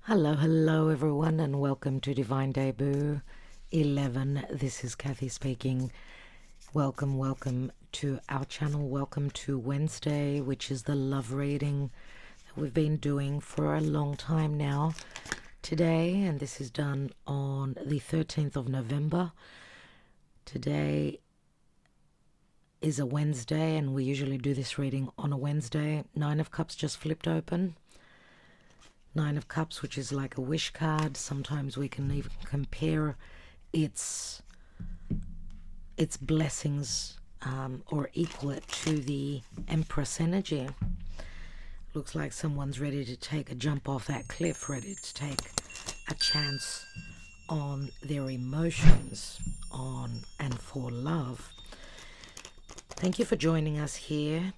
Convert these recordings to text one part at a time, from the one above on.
Hello everyone, and welcome to Divine Debut 11. This is Kathy speaking. Welcome to our channel. Welcome to Wednesday, which is the love reading that we've been doing for a long time now. Today, and this is done on the 13th of November. Today is a Wednesday, and we usually do this reading on a Wednesday. Nine of Cups just flipped open. Nine of Cups, which is like a wish card. Sometimes we can even compare its blessings or equal it to the Empress energy. Looks like someone's ready to take a jump off that cliff, ready to take a chance on their emotions, on and for love. Thank you for joining us here.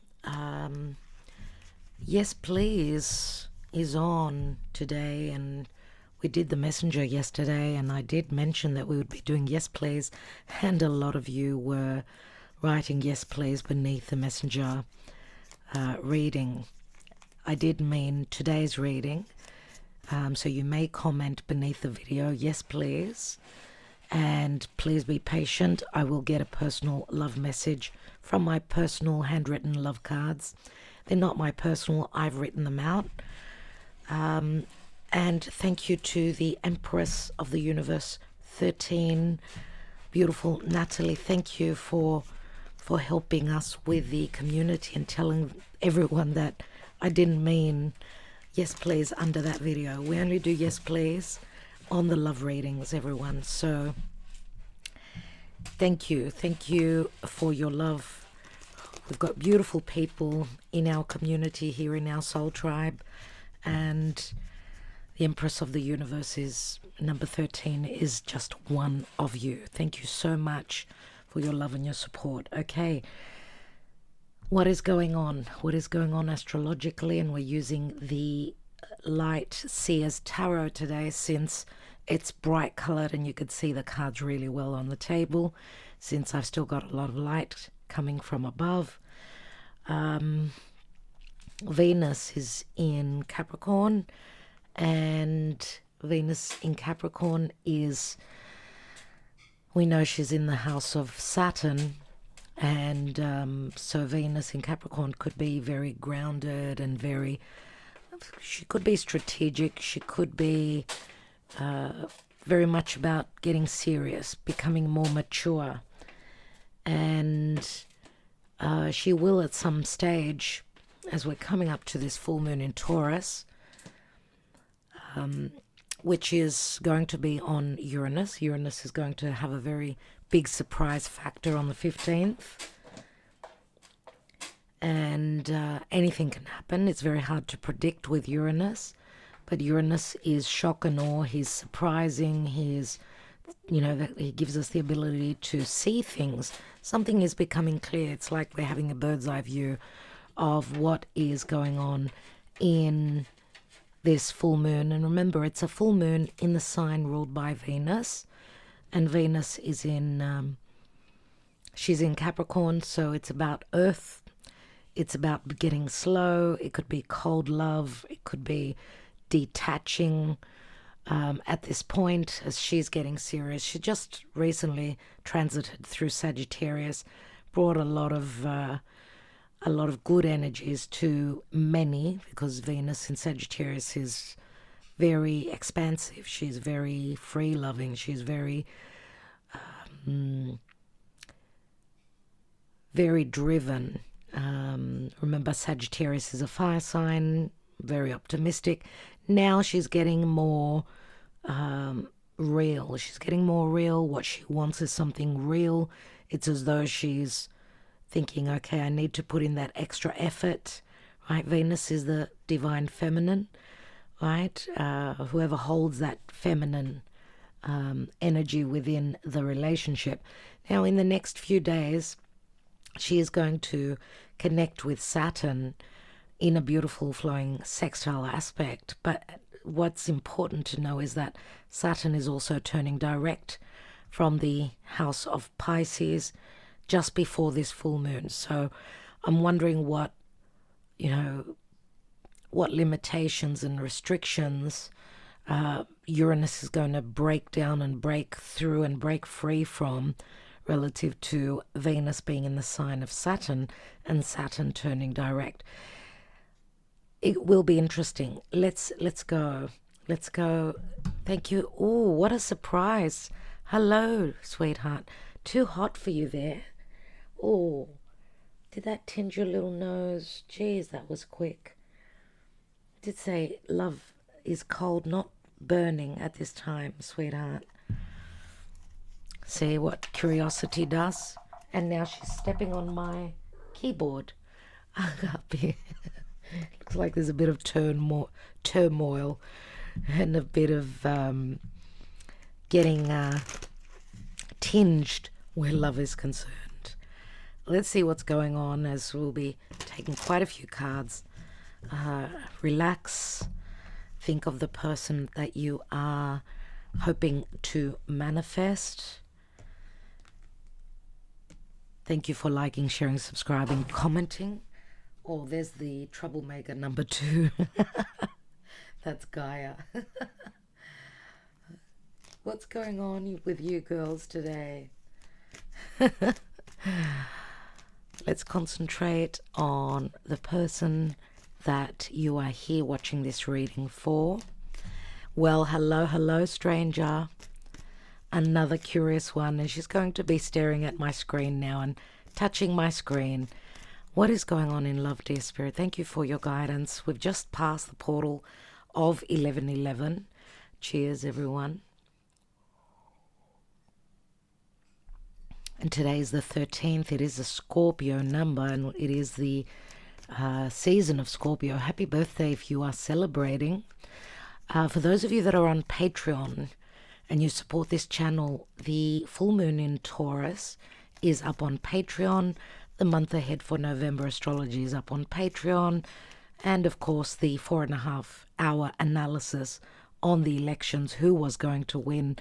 Yes, please is on today, and we did the messenger yesterday, and I did mention that we would be doing yes please, and a lot of you were writing yes please beneath the messenger reading. I did mean today's reading, so you may comment beneath the video yes please, and please be patient. I will get a personal love message from my personal handwritten love cards. They're not my personal, I've written them out. And thank you to the Empress of the Universe 13, beautiful Natalie. Thank you for helping us with the community and telling everyone that I didn't mean yes please under that video. We only do yes please on the love readings, everyone. So thank you for your love. We've got beautiful people in our community here in our soul tribe. And the Empress of the Universe is number 13, is just one of you. Thank you so much for your love and your support. Okay, what is going on? What is going on astrologically? And we're using the Light Seers Tarot today, since it's bright colored and you could see the cards really well on the table, since I've still got a lot of light coming from above. Venus is in Capricorn, and Venus in Capricorn is, we know she's in the house of Saturn, and so Venus in Capricorn could be very grounded and she could be strategic, she could be very much about getting serious, becoming more mature, and she will at some stage, as we're coming up to this full moon in Taurus, which is going to be on Uranus. Uranus is going to have a very big surprise factor on the 15th. And anything can happen. It's very hard to predict with Uranus. But Uranus is shock and awe. He's surprising. He gives us the ability to see things. Something is becoming clear. It's like we're having a bird's eye view of what is going on in this full moon. And remember, it's a full moon in the sign ruled by Venus, and Venus is in she's in Capricorn, so it's about earth, it's about getting slow. It could be cold love, it could be detaching at this point as she's getting serious. She just recently transited through Sagittarius, brought a lot of good energies to many, because Venus in Sagittarius is very expansive. She's very free-loving. She's very, very driven. Remember, Sagittarius is a fire sign, very optimistic. Now she's getting more real. She's getting more real. What she wants is something real. It's as though she's thinking, okay, I need to put in that extra effort, right? Venus is the divine feminine, right? Whoever holds that feminine energy within the relationship. Now, in the next few days, she is going to connect with Saturn in a beautiful flowing sextile aspect. But what's important to know is that Saturn is also turning direct from the house of Pisces just before this full moon. So I'm wondering what limitations and restrictions Uranus is going to break down and break through and break free from, relative to Venus being in the sign of Saturn and Saturn turning direct. It will be interesting. Let's go. Let's go. Thank you. Oh, what a surprise. Hello, sweetheart. Too hot for you there. Oh, did that tinge your little nose? Geez, that was quick. I did say love is cold, not burning at this time, sweetheart. See what curiosity does? And now she's stepping on my keyboard. Looks like there's a bit of turmoil and a bit of getting tinged where love is concerned. Let's see what's going on, as we'll be taking quite a few cards. Relax. Think of the person that you are hoping to manifest. Thank you for liking, sharing, subscribing, commenting. Oh, there's the troublemaker number 2. That's Gaia. What's going on with you girls today? Let's concentrate on the person that you are here watching this reading for. Well, hello, stranger. Another curious one, and she's going to be staring at my screen now and touching my screen. What is going on in love, dear spirit? Thank you for your guidance. We've just passed the portal of 1111. Cheers, everyone. And today is the 13th. It is a Scorpio number, and it is the season of Scorpio. Happy birthday if you are celebrating. For those of you that are on Patreon and you support this channel, the full moon in Taurus is up on Patreon. The month ahead for November astrology is up on Patreon. And of course, the 4.5-hour analysis on the elections, who was going to win,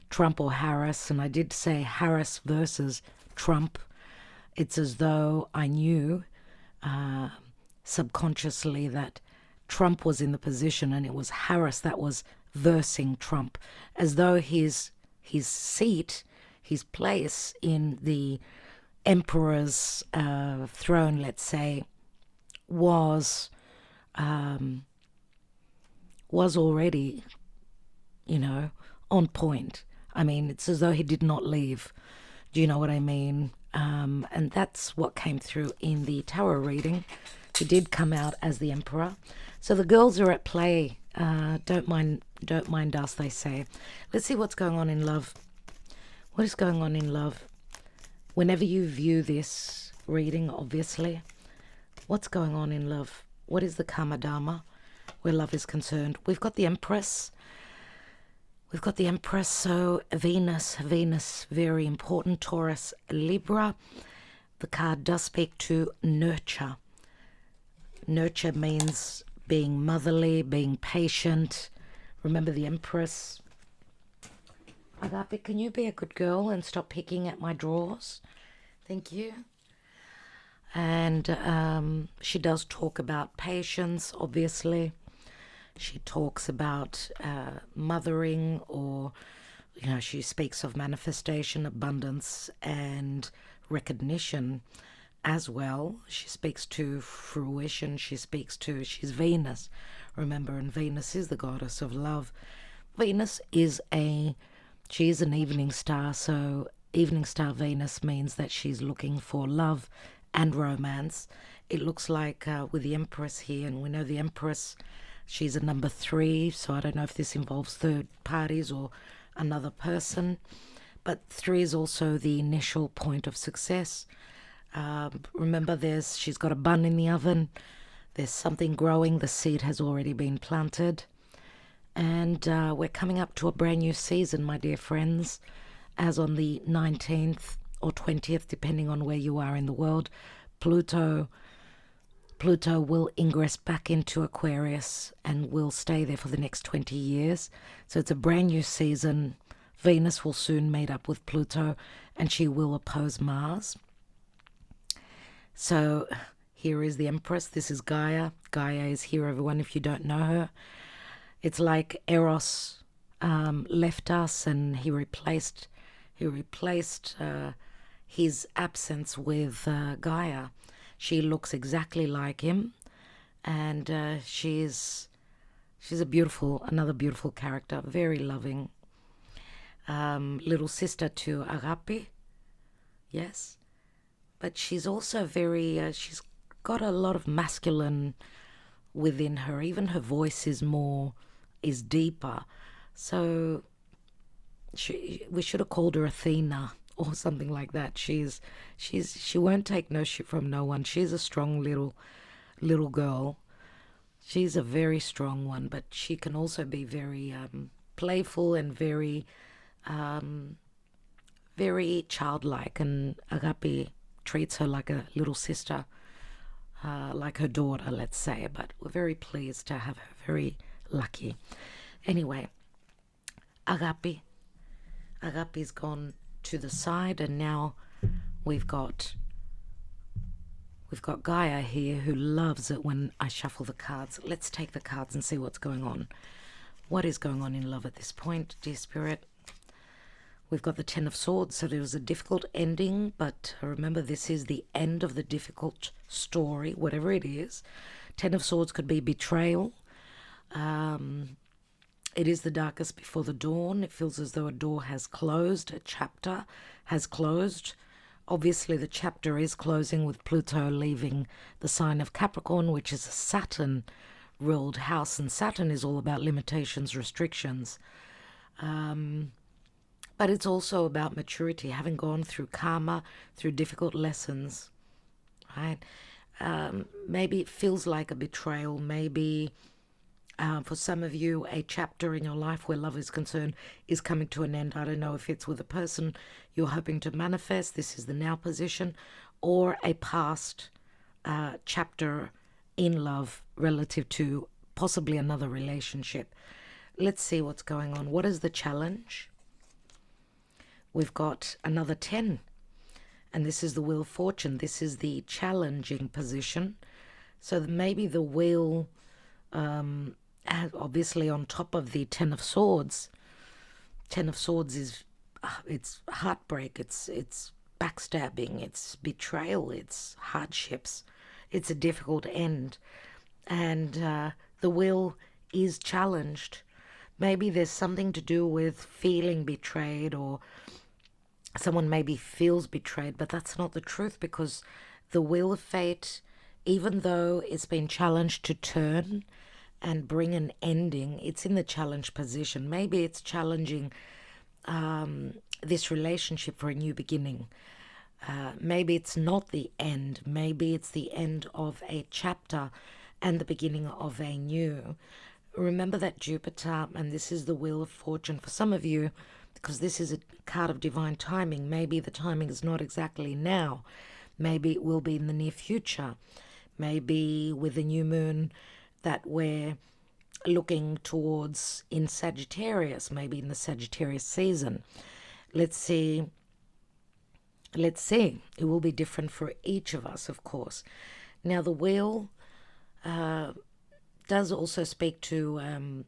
Trump or Harris. And I did say Harris versus Trump. It's as though I knew subconsciously that Trump was in the position and it was Harris that was versing Trump, as though his seat, his place in the emperor's throne, let's say, was already, on point. I mean, it's as though he did not leave. Do you know what I mean? And that's what came through in the tarot reading. He did come out as the emperor. So the girls are at play. Don't mind us, they say. Let's see what's going on in love. What is going on in love? Whenever you view this reading, obviously, what's going on in love? What is the Karma Dharma where love is concerned? We've got the Empress. We've got the Empress, so Venus, very important. Taurus, Libra. The card does speak to nurture. Nurture means being motherly, being patient. Remember the Empress. Agape, can you be a good girl and stop picking at my drawers? Thank you. And she does talk about patience, obviously. She talks about mothering, or, she speaks of manifestation, abundance, and recognition as well. She speaks to fruition. She's Venus, remember, and Venus is the goddess of love. Venus is an evening star, so evening star Venus means that she's looking for love and romance. It looks like with the Empress here, and we know the Empress, she's a number 3, so I don't know if this involves third parties or another person, but 3 is also the initial point of success. Remember, she's got a bun in the oven. There's something growing. The seed has already been planted. And we're coming up to a brand new season, my dear friends, as on the 19th or 20th, depending on where you are in the world, Pluto will ingress back into Aquarius and will stay there for the next 20 years. So it's a brand new season. Venus will soon meet up with Pluto, and she will oppose Mars. So here is the Empress. This is Gaia. Gaia is here, everyone, if you don't know her. It's like Eros left us, and he replaced his absence with Gaia. She looks exactly like him, and she's another beautiful character, very loving. Little sister to Agape, yes, but she's also she's got a lot of masculine within her. Even her voice is deeper. So we should have called her Athena or something like that. She won't take no shit from no one. She's a strong little girl. She's a very strong one, but she can also be very playful and very childlike. And Agape treats her like a little sister, like her daughter, let's say. But we're very pleased to have her. Very lucky. Anyway, Agape's gone to the side, and now we've got Gaia here, who loves it when I shuffle the cards. Let's take the cards and see what's going on. What is going on in love at this point, dear Spirit? We've got the Ten of Swords, so there was a difficult ending, but remember, this is the end of the difficult story, whatever it is. Ten of Swords could be betrayal. It is the darkest before the dawn. It feels as though a door has closed, a chapter has closed. Obviously, the chapter is closing with Pluto leaving the sign of Capricorn, which is a Saturn-ruled house, and Saturn is all about limitations, restrictions. But it's also about maturity, having gone through karma, through difficult lessons, right? Maybe it feels like a betrayal. Maybe for some of you, a chapter in your life where love is concerned is coming to an end. I don't know if it's with a person you're hoping to manifest, this is the now position, or a past chapter in love relative to possibly another relationship. Let's see what's going on. What is the challenge? We've got another 10, and this is the Wheel of Fortune. This is the challenging position. So maybe the wheel, obviously on top of the Ten of Swords. Ten of Swords is, it's heartbreak, it's backstabbing, it's betrayal, it's hardships, it's a difficult end. And the wheel is challenged. Maybe there's something to do with feeling betrayed, or someone maybe feels betrayed, but that's not the truth, because the Wheel of Fate, even though it's been challenged to turn and bring an ending, it's in the challenge position. Maybe it's challenging this relationship for a new beginning. Maybe it's not the end. Maybe it's the end of a chapter and the beginning of a new. Remember that Jupiter, and this is the Wheel of Fortune for some of you, because this is a card of divine timing. Maybe the timing is not exactly now. Maybe it will be in the near future. Maybe with the new moon that we're looking towards in Sagittarius, maybe in the Sagittarius season. Let's see. It will be different for each of us, of course. Now, the wheel does also speak to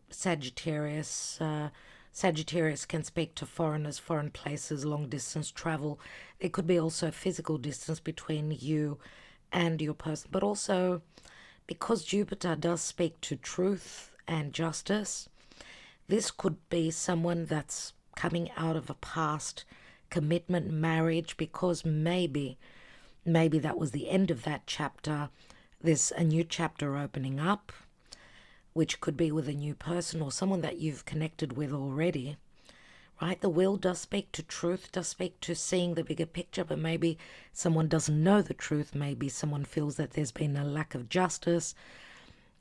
Sagittarius. Sagittarius can speak to foreigners, foreign places, long distance travel. It could be also physical distance between you and your person, but also because Jupiter does speak to truth and justice, this could be someone that's coming out of a past commitment, marriage, because maybe that was the end of that chapter. There's a new chapter opening up, which could be with a new person or someone that you've connected with already, right? The wheel does speak to truth, does speak to seeing the bigger picture, but maybe someone doesn't know the truth. Maybe someone feels that there's been a lack of justice,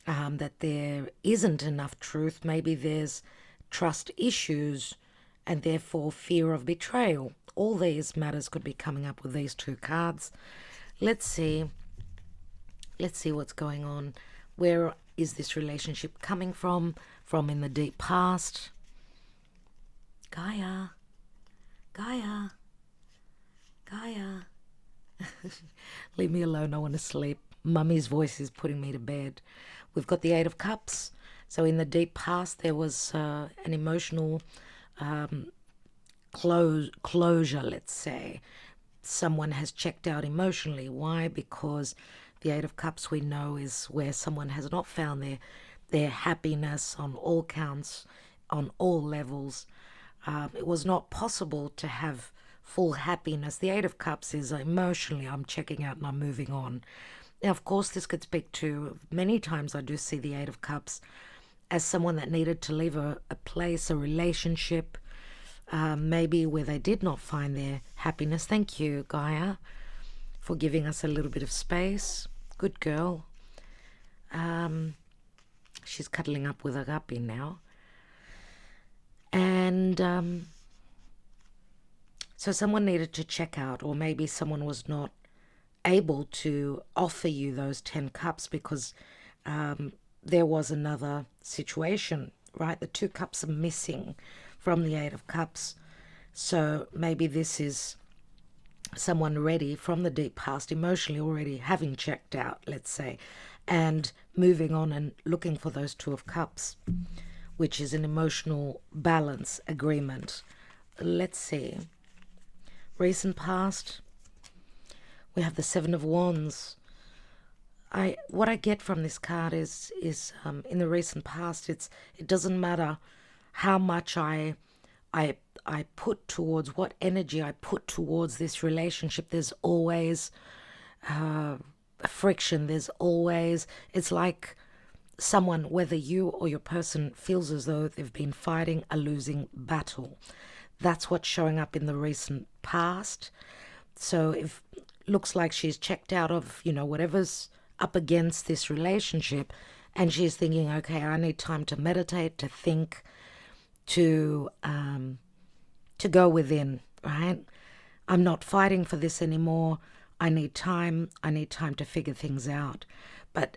that there isn't enough truth. Maybe there's trust issues and therefore fear of betrayal. All these matters could be coming up with these two cards. Let's see what's going on. Where is this relationship coming from? From in the deep past? Gaia. Leave me alone, I want to sleep. Mummy's voice is putting me to bed. We've got the Eight of Cups. So in the deep past, there was an emotional closure, let's say. Someone has checked out emotionally. Why? Because the Eight of Cups, we know, is where someone has not found their happiness on all counts, on all levels. It was not possible to have full happiness. The Eight of Cups is emotionally, I'm checking out and I'm moving on. Now, of course, this could speak to, many times I do see the Eight of Cups as someone that needed to leave a place, a relationship, maybe where they did not find their happiness. Thank you, Gaia, for giving us a little bit of space. Good girl. She's cuddling up with a guppy now. And so someone needed to check out, or maybe someone was not able to offer you those 10 cups because there was another situation, right? The 2 cups are missing from the 8 of Cups. So maybe this is someone ready from the deep past, emotionally already having checked out, let's say, and moving on and looking for those 2 of Cups, which is an emotional balance agreement. Let's see. Recent past, we have the 7 of Wands. What I get from this card is in the recent past, it doesn't matter how much I put towards, what energy I put towards this relationship. There's always a friction. There's always, it's like someone, whether you or your person, feels as though they've been fighting a losing battle. That's what's showing up in the recent past. So if looks like she's checked out of, whatever's up against this relationship, and she's thinking, okay, I need time to meditate, to think, to go within, right? I'm not fighting for this anymore. I need time to figure things out. But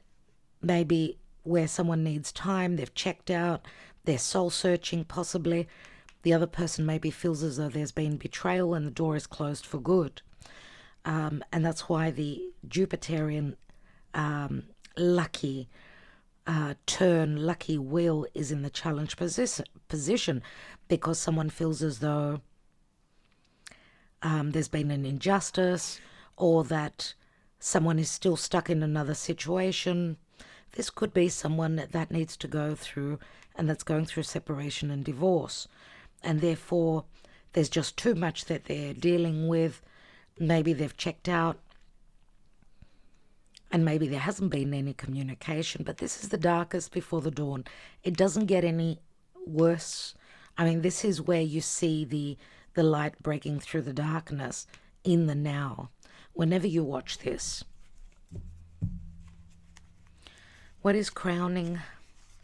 maybe where someone needs time, they've checked out, they're soul searching possibly. The other person maybe feels as though there's been betrayal and the door is closed for good. And that's why the Jupiterian lucky turn, lucky wheel is in the challenge position, because someone feels as though there's been an injustice, or that someone is still stuck in another situation. This could be someone that needs to go through, and that's going through separation and divorce. And therefore, there's just too much that they're dealing with. Maybe they've checked out, and maybe there hasn't been any communication, but this is the darkest before the dawn. It doesn't get any worse. I mean, this is where you see the light breaking through the darkness in the now, whenever you watch this. What is crowning?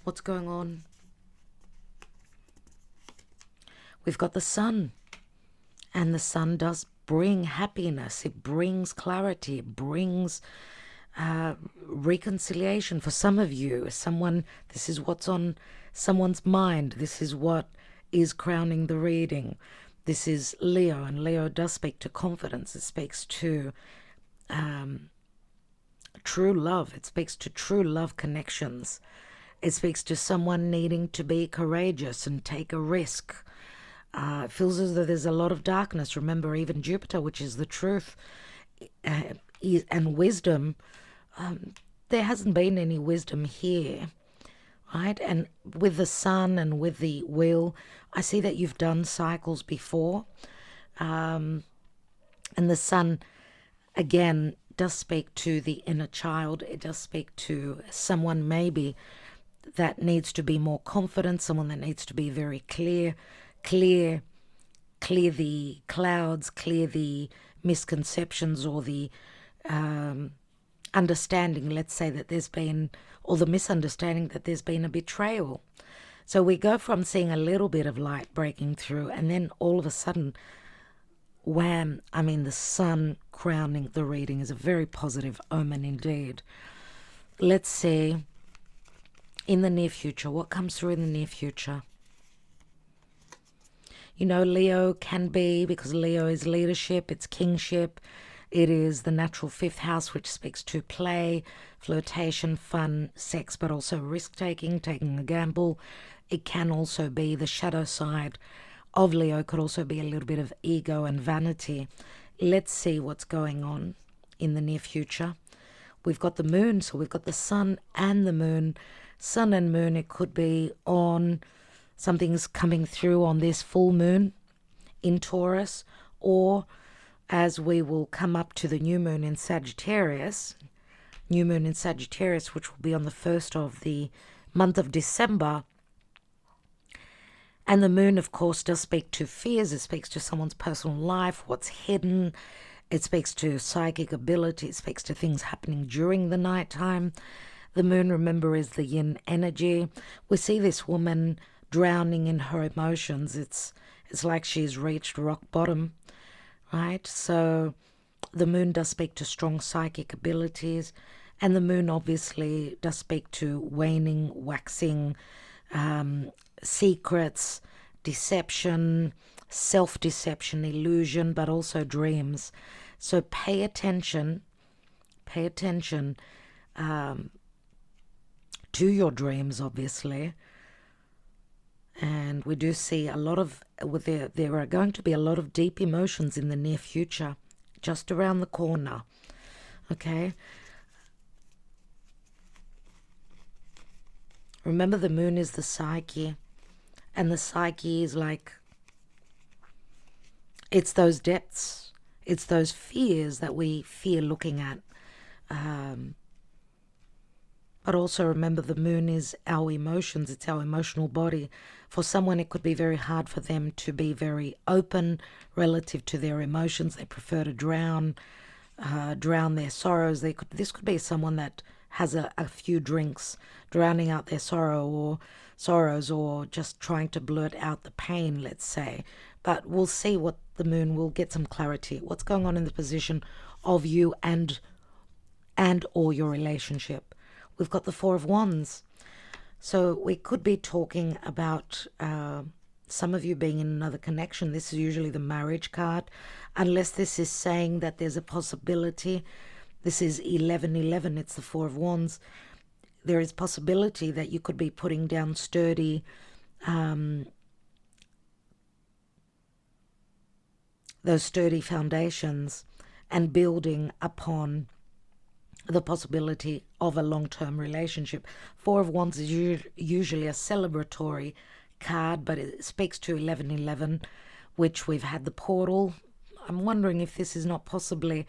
What's going on? We've got the sun, and the sun does bring happiness. It brings clarity. It brings reconciliation for some of you. This is what's on someone's mind. This is what is crowning the reading. This is Leo, and Leo does speak to confidence. It speaks to true love. It speaks to true love connections. It speaks to someone needing to be courageous and take a risk. It feels as though there's a lot of darkness. Remember, even Jupiter, which is the truth, and wisdom, there hasn't been any wisdom here, right? And with the sun and with the wheel, I see that you've done cycles before. And the sun, again, does speak to the inner child. It does speak to someone maybe that needs to be more confident, someone that needs to be very clear the clouds, clear the misconceptions, or the understanding, let's say, that there's been, or the misunderstanding that there's been a betrayal. So we go from seeing a little bit of light breaking through, and then all of a sudden, wham, the sun crowning the reading is a very positive omen indeed. Let's see, in the near future, what comes through in the near future? Leo can be, because Leo is leadership, it's kingship, It is the natural fifth house, which speaks to play, flirtation, fun, sex, but also risk-taking, taking a gamble. It can also be the shadow side of Leo, could also be a little bit of ego and vanity. Let's see what's going on in the near future. We've got the moon, so we've got the sun and the moon. Sun and moon, it could be on something's coming through on this full moon in Taurus, or as we will come up to the new moon in Sagittarius, which will be on the 1st of the month of December. And the moon, of course, does speak to fears. It speaks to someone's personal life, what's hidden. It speaks to psychic ability. It speaks to things happening during the nighttime. The moon, remember, is the yin energy. We see this woman drowning in her emotions. It's like she's reached rock bottom, right? So the moon does speak to strong psychic abilities. And the moon obviously does speak to waning, waxing, secrets, deception, self-deception, illusion, but also dreams. So pay attention to your dreams, obviously. And we do see a lot of, there are going to be a lot of deep emotions in the near future, just around the corner, okay? Remember, the moon is the psyche, and the psyche is like, it's those depths, it's those fears that we fear looking at. But also remember, the moon is our emotions, it's our emotional body. For someone, it could be very hard for them to be very open relative to their emotions. They prefer to drown their sorrows. This could be someone that has a few drinks, drowning out their sorrows, or just trying to blurt out the pain, let's say. But we'll see what the moon will get some clarity. What's going on in the position of you and or your relationship. We've got the Four of Wands. So we could be talking about some of you being in another connection. This is usually the marriage card, unless this is saying that there's a possibility. This is 1111. It's the Four of Wands. There is possibility that you could be putting down sturdy those sturdy foundations and building upon the possibility of a long-term relationship. Four of Wands is usually a celebratory card, but it speaks to 1111, which we've had the portal. I'm wondering if this is not possibly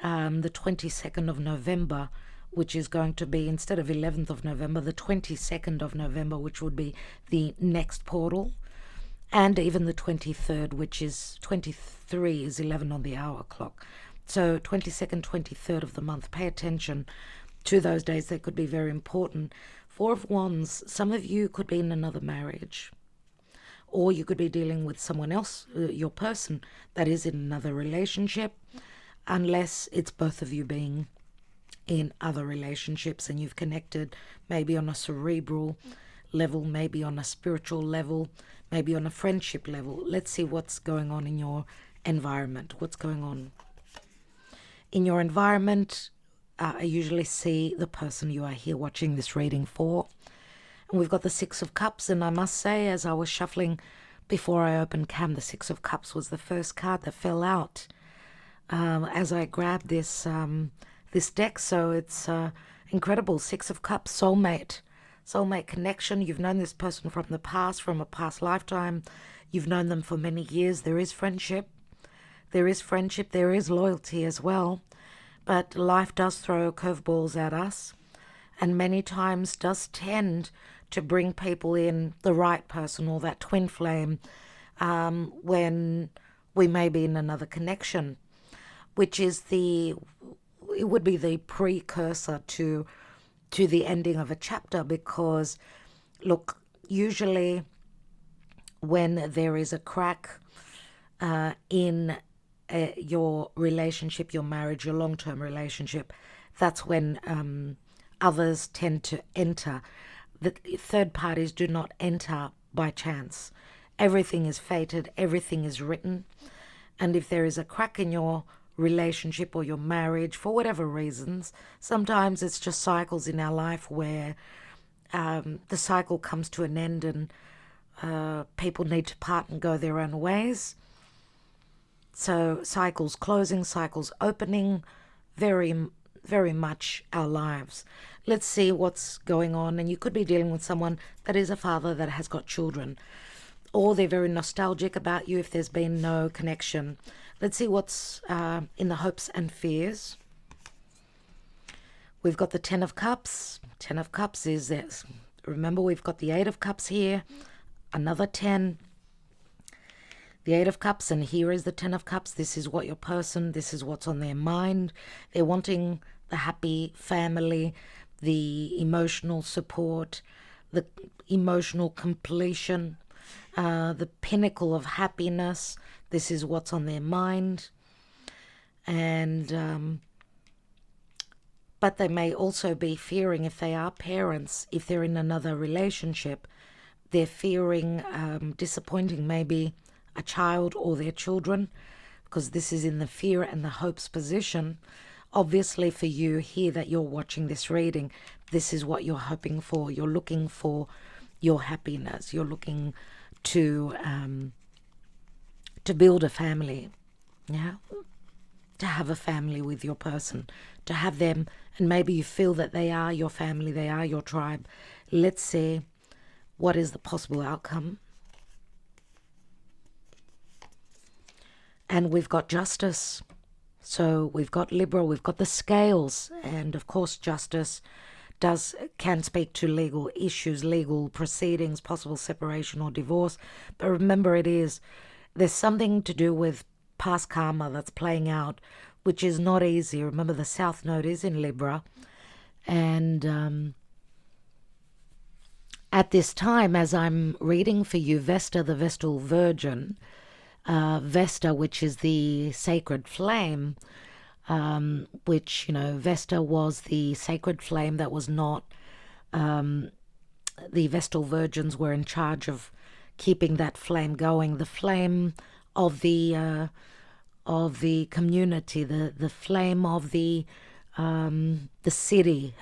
the 22nd of November, which is going to be, instead of 11th of November, the 22nd of November, which would be the next portal. And even the 23rd, which is 23 is 11 on the hour clock. So 22nd, 23rd of the month, pay attention to those days. They could be very important. Four of Wands, some of you could be in another marriage, or you could be dealing with someone else, your person that is in another relationship, unless it's both of you being in other relationships and you've connected maybe on a cerebral level, maybe on a spiritual level, maybe on a friendship level. Let's see what's going on in your environment. What's going on in your environment? I usually see the person you are here watching this reading for. And we've got the Six of Cups, and I must say, as I was shuffling before I opened cam, the Six of Cups was the first card that fell out as I grabbed this deck. So it's incredible. Six of Cups, soulmate connection. You've known this person from the past, from a past lifetime. You've known them for many years. There is friendship. There is loyalty as well. But life does throw curveballs at us, and many times does tend to bring people in, the right person or that twin flame, when we may be in another connection, which is it would be the precursor to the ending of a chapter. Because look, usually when there is a crack in your relationship, your marriage, your long-term relationship, that's when others tend to enter. The third parties do not enter by chance. Everything is fated, everything is written. And if there is a crack in your relationship or your marriage for whatever reasons. Sometimes it's just cycles in our life where the cycle comes to an end and people need to part and go their own ways. So cycles closing, cycles opening, very, very much our lives. Let's see what's going on. And you could be dealing with someone that is a father that has got children, or they're very nostalgic about you if there's been no connection. Let's see what's in the hopes and fears. We've got the Ten of Cups. Ten of Cups is this. Remember, we've got the Eight of Cups here, another 10. The Eight of Cups, and here is the Ten of Cups. This is what your person, this is what's on their mind. They're wanting the happy family, the emotional support, the emotional completion, the pinnacle of happiness. This is what's on their mind. And but they may also be fearing, if they are parents, if they're in another relationship, they're fearing disappointing maybe a child or their children, because this is in the fear and the hopes position. Obviously for you here that you're watching this reading, this is what you're hoping for. You're looking for your happiness. You're looking to build a family, yeah, to have a family with your person, to have them, and maybe you feel that they are your family, they are your tribe. Let's see what is the possible outcome. And we've got justice. So we've got Libra, we've got the scales, and of course justice can speak to legal issues, legal proceedings, possible separation or divorce. But remember, there's something to do with past karma that's playing out, which is not easy. Remember, the South Node is in Libra, and at this time, as I'm reading for you, Vesta, the Vestal Virgin, Vesta, which is the sacred flame, which, Vesta was the sacred flame that was not, the Vestal Virgins were in charge of keeping that flame going, the flame of the community, the flame of the city.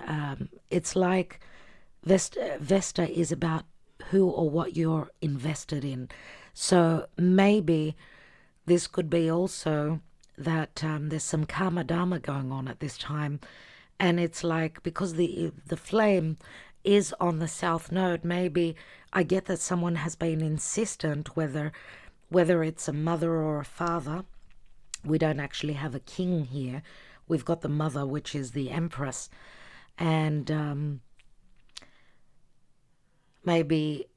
It's like Vesta is about who or what you're invested in. So maybe this could be also that there's some karma dharma going on at this time, and it's like, because the flame is on the South Node, maybe I get that someone has been insistent, whether it's a mother or a father. We don't actually have a king here. We've got the mother, which is the Empress, and maybe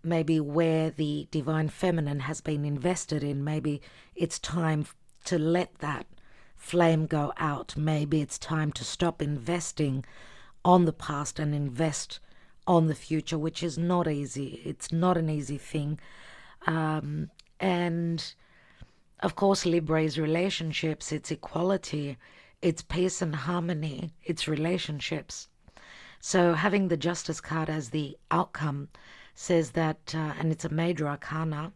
maybe where the divine feminine has been invested in, maybe it's time to let that flame go out. Maybe it's time to stop investing on the past and invest on the future, which is not easy. It's not an easy thing. And of course, Libra is relationships, it's equality, it's peace and harmony, it's relationships. So having the Justice card as the outcome says that, and it's a major arcana,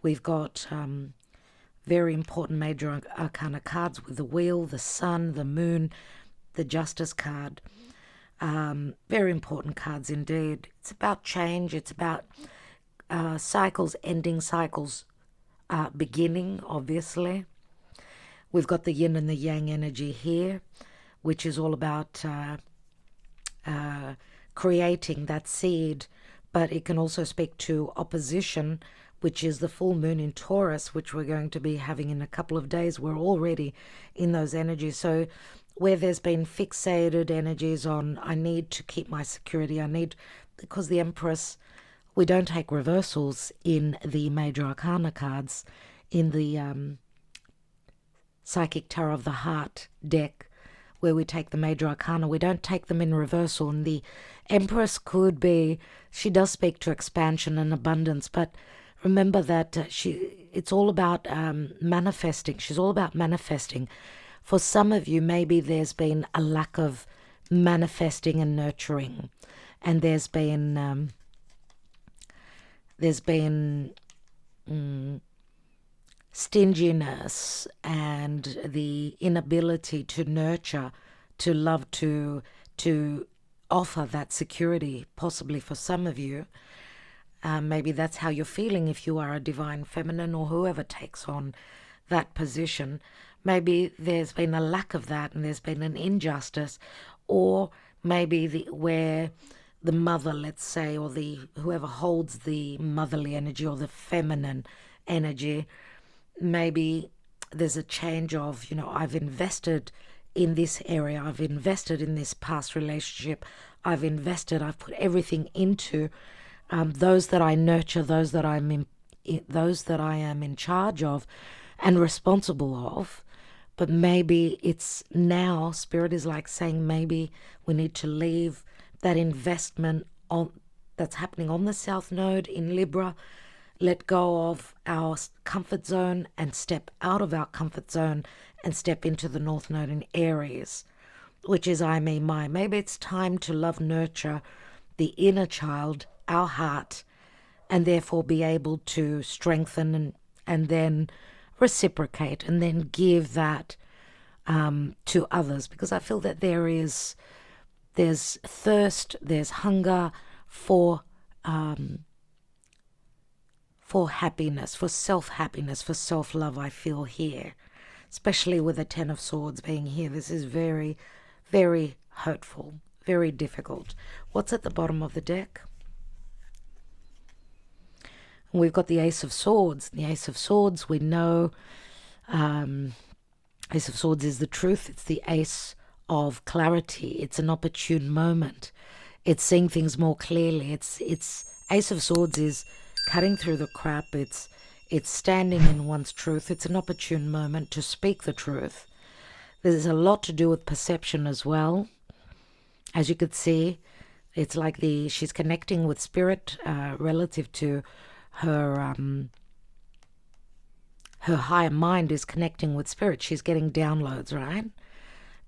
we've got very important major arcana cards with the Wheel, the Sun, the Moon, the Justice card. Very important cards indeed. It's about change, it's about cycles ending, cycles beginning, obviously. We've got the yin and the yang energy here, which is all about creating that seed, but it can also speak to opposition, which is the full moon in Taurus, which we're going to be having in a couple of days. We're already in those energies. So where there's been fixated energies on, I need to keep my security, because the Empress, we don't take reversals in the major arcana cards, in the Psychic Tarot of the Heart deck, where we take the major arcana, we don't take them in reversal. And the Empress could be, she does speak to expansion and abundance, but remember that it's all about manifesting. She's all about manifesting. For some of you, maybe there's been a lack of manifesting and nurturing, and there's been stinginess and the inability to nurture, to love, to offer that security, possibly for some of you. Maybe that's how you're feeling if you are a divine feminine or whoever takes on that position. Maybe there's been a lack of that and there's been an injustice, or maybe where the mother, let's say, or the whoever holds the motherly energy or the feminine energy, maybe there's a change of, I've invested in this area, I've invested in this past relationship, I've put everything into those that I nurture, those that I am in charge of and responsible of. But maybe it's now, Spirit is like saying, maybe we need to leave that investment that's happening on the South Node in Libra, let go of our comfort zone and step out of our comfort zone and step into the North Node in Aries, which is I, me, my. Maybe it's time to love, nurture the inner child, our heart, and therefore be able to strengthen and then reciprocate and then give that to others, because I feel that there's thirst, there's hunger for happiness, for self-happiness, for self-love. I feel here, especially with the Ten of Swords being here. This is very, very hurtful, very difficult. What's at the bottom of the deck? We've got the Ace of Swords. The Ace of Swords, we know, Ace of Swords is the truth. It's the ace of clarity. It's an opportune moment. It's seeing things more clearly. It's Ace of Swords is cutting through the crap. It's standing in one's truth. It's an opportune moment to speak the truth. There's a lot to do with perception as well. As you could see, it's like she's connecting with spirit relative to her higher mind is connecting with spirit. She's getting downloads, right?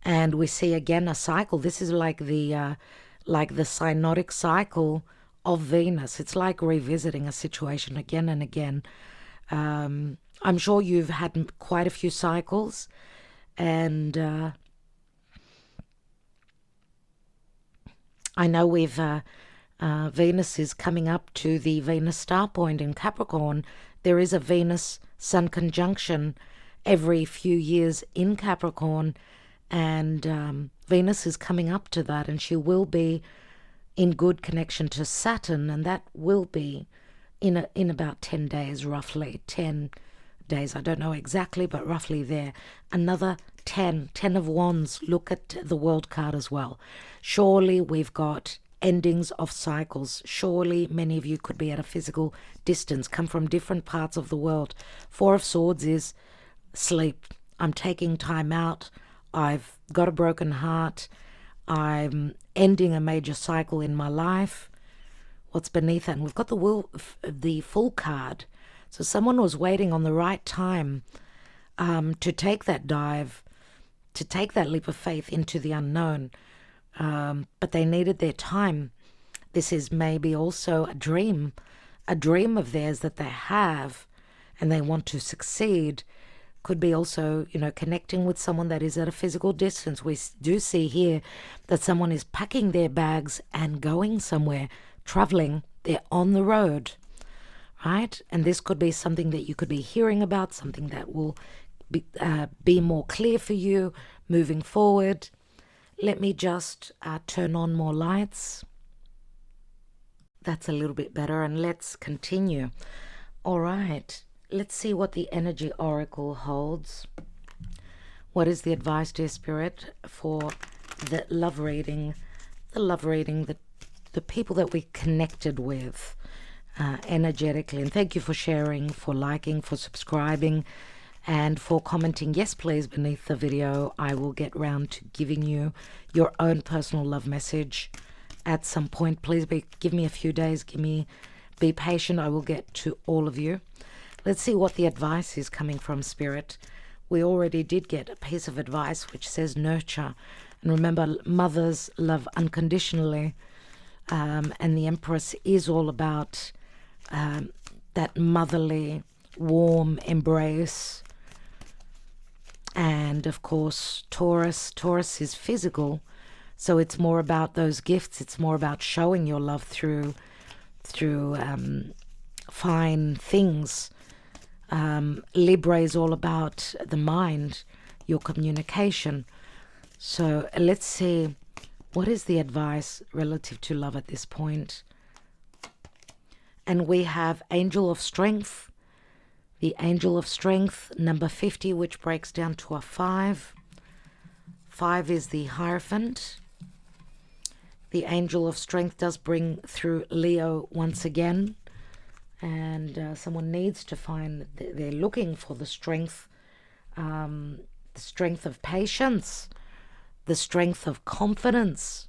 And we see again a cycle. This is like the cyanotic cycle of Venus. It's like revisiting a situation again and again. I'm sure you've had quite a few cycles, and I know Venus is coming up to the Venus star point in Capricorn. There is a Venus-Sun conjunction every few years in Capricorn, and Venus is coming up to that, and she will be in good connection to Saturn, and that will be in about 10 days, roughly 10 days. I don't know exactly, but roughly there. Another 10 of Wands. Look at the World card as well. Surely we've got endings of cycles. Surely many of you could be at a physical distance, come from different parts of the world. Four of Swords is sleep. I'm taking time out. I've got a broken heart. I'm ending a major cycle in my life. What's beneath that? And we've got the Fool card. So someone was waiting on the right time to take that dive, to take that leap of faith into the unknown. But they needed their time. This is maybe also a dream of theirs that they have and they want to succeed. Could be also, connecting with someone that is at a physical distance. We do see here that someone is packing their bags and going somewhere, traveling. They're on the road, right? And this could be something that you could be hearing about, something that will be more clear for you moving forward. Let me just turn on more lights. That's a little bit better, and let's continue. All right, let's see what the Energy Oracle holds. What is the advice, dear Spirit, for the love reading, the people that we connected with energetically? And thank you for sharing, for liking, for subscribing, and for commenting. Yes, please, beneath the video. I will get round to giving you your own personal love message at some point. Please give me a few days. Be patient. I will get to all of you. Let's see what the advice is coming from Spirit. We already did get a piece of advice which says nurture. And remember, mothers love unconditionally. And the Empress is all about that motherly warm embrace. And of course, Taurus is physical, so it's more about those gifts. It's more about showing your love through fine things. Libra is all about the mind, your communication. So let's see, what is the advice relative to love at this point? And we have Angel of Strength. The Angel of Strength, number 50, which breaks down to a 5. 5 is the Hierophant. The Angel of Strength does bring through Leo once again. And someone needs to find, they're looking for the strength of patience, the strength of confidence.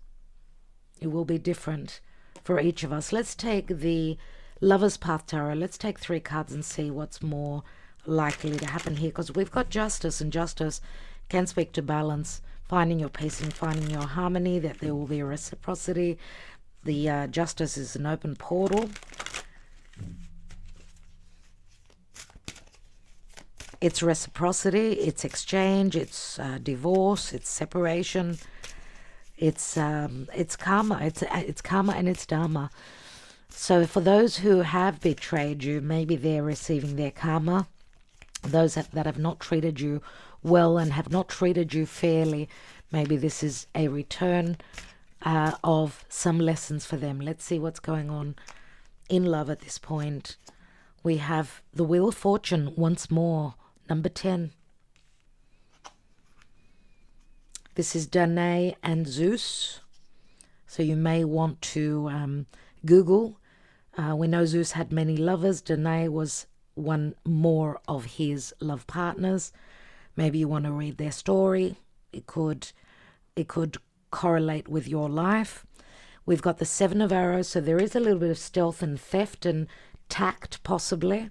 It will be different for each of us. Let's take the Lover's Path Tarot. Let's take 3 cards and see what's more likely to happen here, because we've got Justice, and Justice can speak to balance, finding your peace and finding your harmony, that there will be a reciprocity. The Justice is an open portal. It's reciprocity, it's exchange, it's divorce, it's separation, it's karma, it's karma and it's dharma. So for those who have betrayed you, maybe they're receiving their karma. Those that have not treated you well and have not treated you fairly, maybe this is a return of some lessons for them. Let's see what's going on in love at this point. We have the Wheel of Fortune once more, number 10. This is Danae and Zeus. So you may want to Google. We know Zeus had many lovers. Danae was one more of his love partners. Maybe you want to read their story. It could correlate with your life. We've got the 7 of Arrows, so there is a little bit of stealth and theft and tact possibly.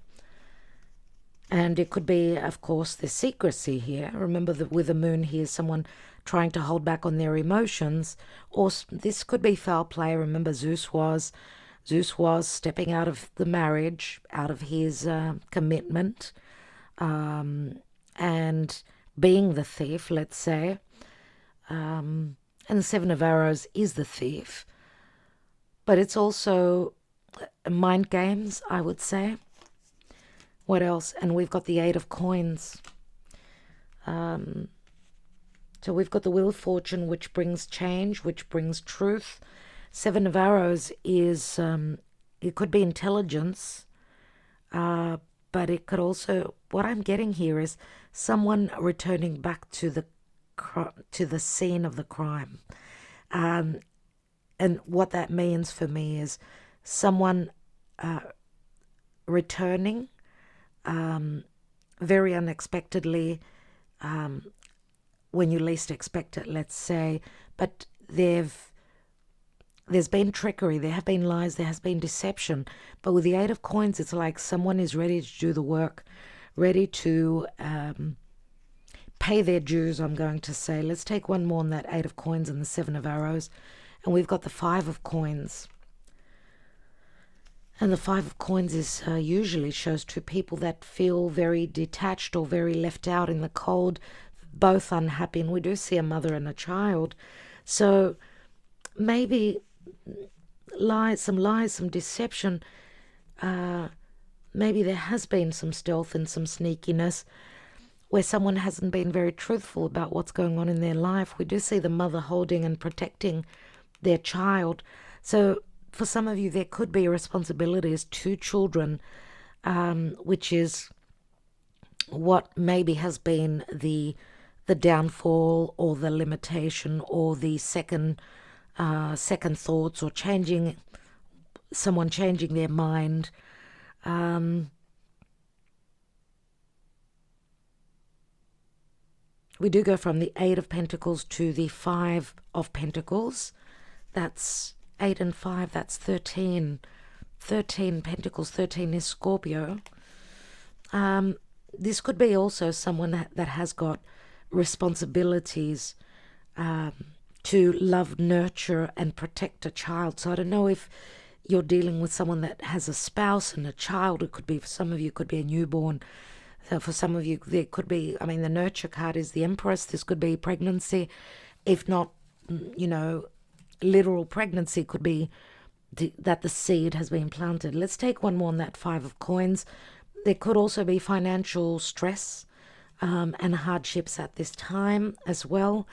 And it could be, of course, the secrecy here. Remember that with the moon here, someone trying to hold back on their emotions. Or this could be foul play. Remember, Zeus was stepping out of the marriage, out of his commitment, and being the thief, let's say. And the 7 of Arrows is the thief. But it's also mind games, I would say. What else? And we've got the 8 of Coins. So we've got the Wheel of Fortune, which brings change, which brings truth. 7 of Arrows is, it could be intelligence, but it could also, what I'm getting here is someone returning back to the scene of the crime. And what that means for me is someone returning very unexpectedly, when you least expect it, let's say, but there's been trickery, there have been lies, there has been deception. But with the 8 of Coins, it's like someone is ready to do the work, ready to pay their dues, I'm going to say. Let's take one more on that 8 of Coins and the 7 of Arrows. And we've got the 5 of Coins. And the 5 of Coins is usually shows two people that feel very detached or very left out in the cold, both unhappy. And we do see a mother and a child. So maybe some deception. Maybe there has been some stealth and some sneakiness where someone hasn't been very truthful about what's going on in their life. We do see the mother holding and protecting their child. So for some of you, there could be responsibilities to children, which is what maybe has been the downfall or the limitation or the second thoughts, or someone changing their mind. We do go from the 8 of Pentacles to the 5 of Pentacles. That's 8 and 5, that's 13. 13 Pentacles, 13 is Scorpio. This could be also someone that has got responsibilities to love, nurture, and protect a child. So I don't know if you're dealing with someone that has a spouse and a child. It could be, for some of you, could be a newborn. So for some of you, there could be, I mean, the nurture card is the Empress. This could be pregnancy. If not, literal pregnancy, could be that the seed has been planted. Let's take one more on that Five of Coins. There could also be financial stress and hardships at this time as well.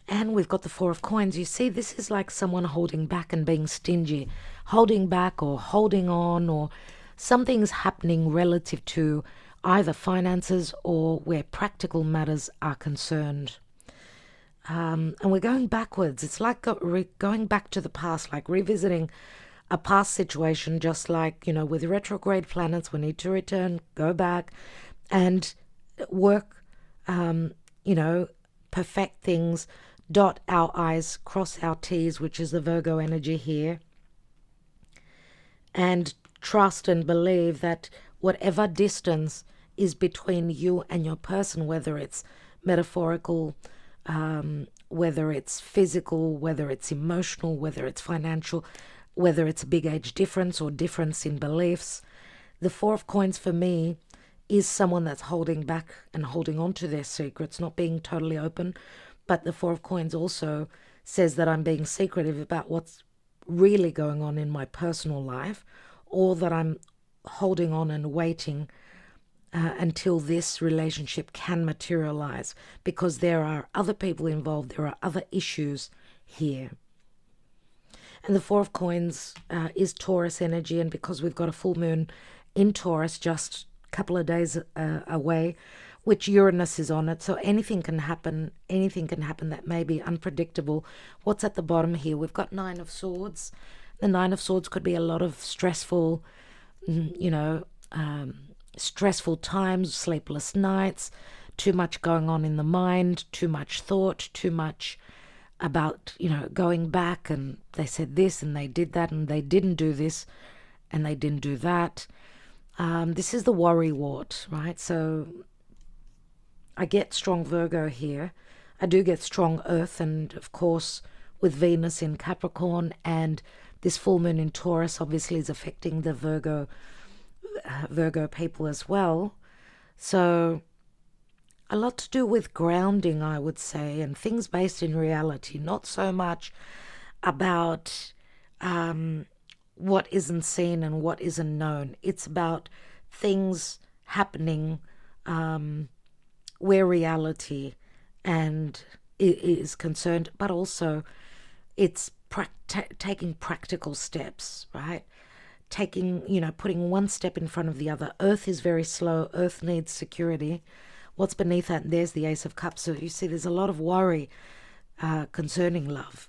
And we've got the Four of Coins. You see, this is like someone holding back and being stingy, holding back or holding on, or something's happening relative to either finances or where practical matters are concerned. And we're going backwards. It's like going back to the past, like revisiting a past situation, just like, with retrograde planets, we need to return, go back and work, perfect things, dot our I's, cross our T's, which is the Virgo energy here, and trust and believe that whatever distance is between you and your person, whether it's metaphorical, whether it's physical, whether it's emotional, whether it's financial, whether it's a big age difference or difference in beliefs, the Four of Coins for me is someone that's holding back and holding on to their secrets, not being totally open. But the Four of Coins also says that I'm being secretive about what's really going on in my personal life, or that I'm holding on and waiting until this relationship can materialize, because there are other people involved, there are other issues here. And the Four of Coins is Taurus energy, and because we've got a full moon in Taurus just a couple of days away, which Uranus is on it, so anything can happen that may be unpredictable. What's at the bottom here? We've got Nine of Swords. The Nine of Swords could be a lot of stressful, stressful times, sleepless nights, too much going on in the mind, too much thought, too much about, going back, and they said this and they did that and they didn't do this and they didn't do that. This is the worry wart, right? So I get strong Virgo here. I do get strong Earth, and of course with Venus in Capricorn, and this full moon in Taurus obviously is affecting the Virgo people as well. So a lot to do with grounding, I would say, and things based in reality, not so much about what isn't seen and what isn't known. It's about things happening where reality and is concerned, but also it's taking practical steps, right? Putting one step in front of the other. Earth is very slow. Earth needs security. What's beneath that? There's the Ace of Cups. So you see there's a lot of worry concerning love.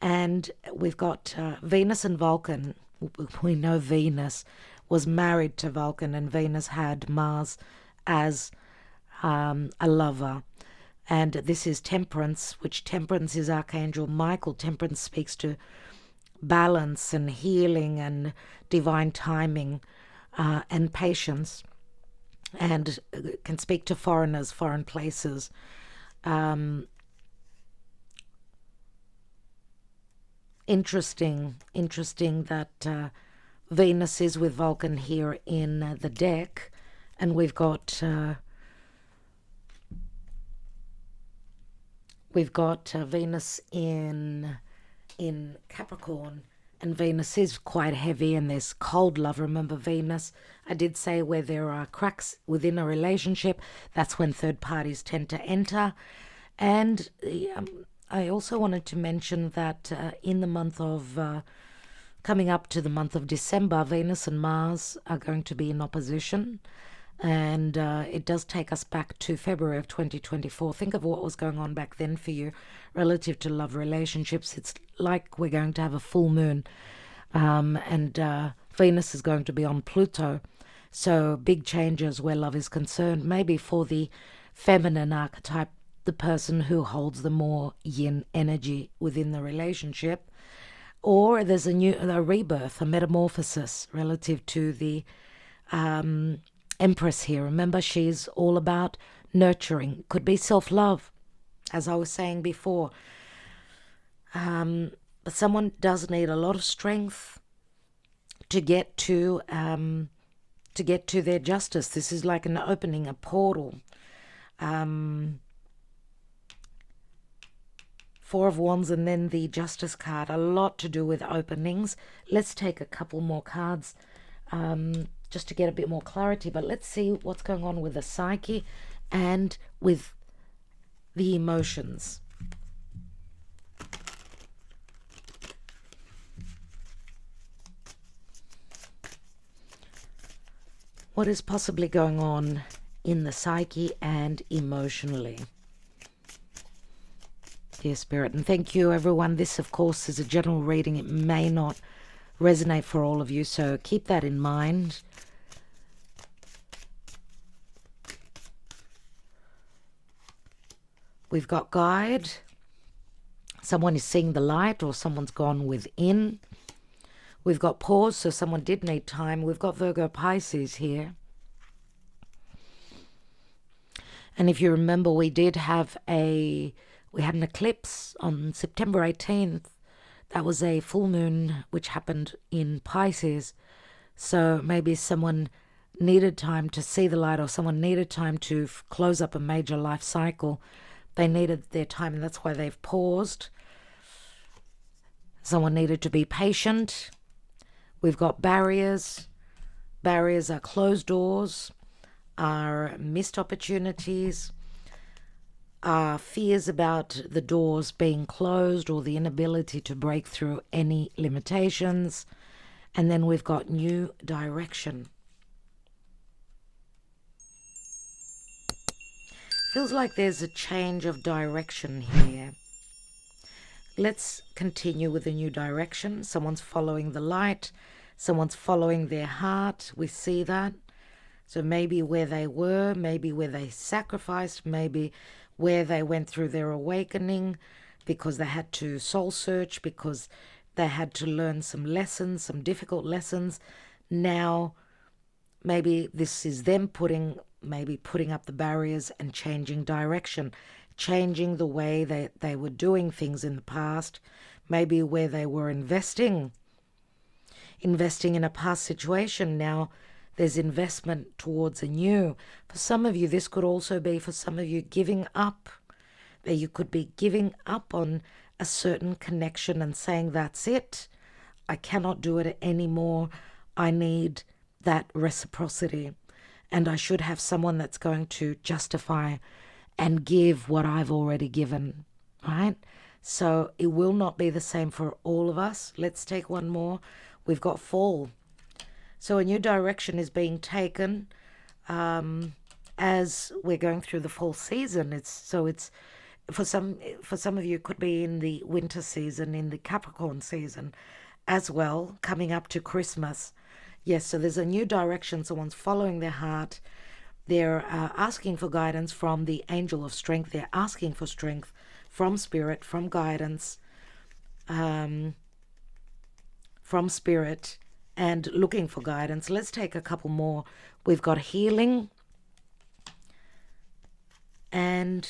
And we've got Venus and Vulcan. We know Venus was married to Vulcan, and Venus had Mars as a lover. And this is Temperance, which Temperance is Archangel Michael. Temperance speaks to balance and healing and divine timing and patience, and can speak to foreigners, foreign places. Interesting that Venus is with Vulcan here in the deck, and we've got Venus in Capricorn, and Venus is quite heavy, and there's cold love. Remember, Venus, I did say, where there are cracks within a relationship, that's when third parties tend to enter. And I also wanted to mention that in the month of coming up to the month of December, Venus and Mars are going to be in opposition. And it does take us back to February of 2024. Think of what was going on back then for you relative to love relationships. It's like we're going to have a full moon, and Venus is going to be on Pluto. So big changes where love is concerned, maybe for the feminine archetype, the person who holds the more yin energy within the relationship. Or there's a rebirth, a metamorphosis relative to the Empress here. Remember, she's all about nurturing. Could be self-love, as I was saying before. But someone does need a lot of strength to get to their justice. This is like an opening, a portal. Four of Wands and then the Justice card. A lot to do with openings. Let's take a couple more cards just to get a bit more clarity. But let's see what's going on with the psyche and with the emotions. What is possibly going on in the psyche and emotionally? Dear Spirit, and thank you everyone. This of course is a general reading. It may not resonate for all of you, so keep that in mind. We've got guide. Someone is seeing the light or someone's gone within. We've got pause, so someone did need time. We've got Virgo Pisces here. And if you remember, we had an eclipse on September 18th. That was a full moon which happened in Pisces. So maybe someone needed time to see the light, or someone needed time to close up a major life cycle. They needed their time, and that's why they've paused. Someone needed to be patient. We've got barriers. Barriers are closed doors, are missed opportunities, are fears about the doors being closed or the inability to break through any limitations. And then we've got new direction. Feels like there's a change of direction here. Let's continue with a new direction. Someone's following the light. Someone's following their heart. We see that. So maybe where they were, maybe where they sacrificed, maybe where they went through their awakening because they had to soul search, because they had to learn some lessons, some difficult lessons. Now, maybe this is them putting up the barriers and changing direction, changing the way they were doing things in the past, maybe where they were investing in a past situation. Now there's investment towards a new. For some of you, this could also be for some of you giving up. That you could be giving up on a certain connection and saying, that's it. I cannot do it anymore. I need that reciprocity. And I should have someone that's going to justify and give what I've already given, right? So it will not be the same for all of us. Let's take one more. We've got fall. So a new direction is being taken as we're going through the fall season. It's for some of you, it could be in the winter season, in the Capricorn season as well, coming up to Christmas. Yes, so there's a new direction. Someone's following their heart. They're asking for guidance from the angel of strength. They're asking for strength from spirit, from guidance, from spirit, and looking for guidance. Let's take a couple more. We've got healing, and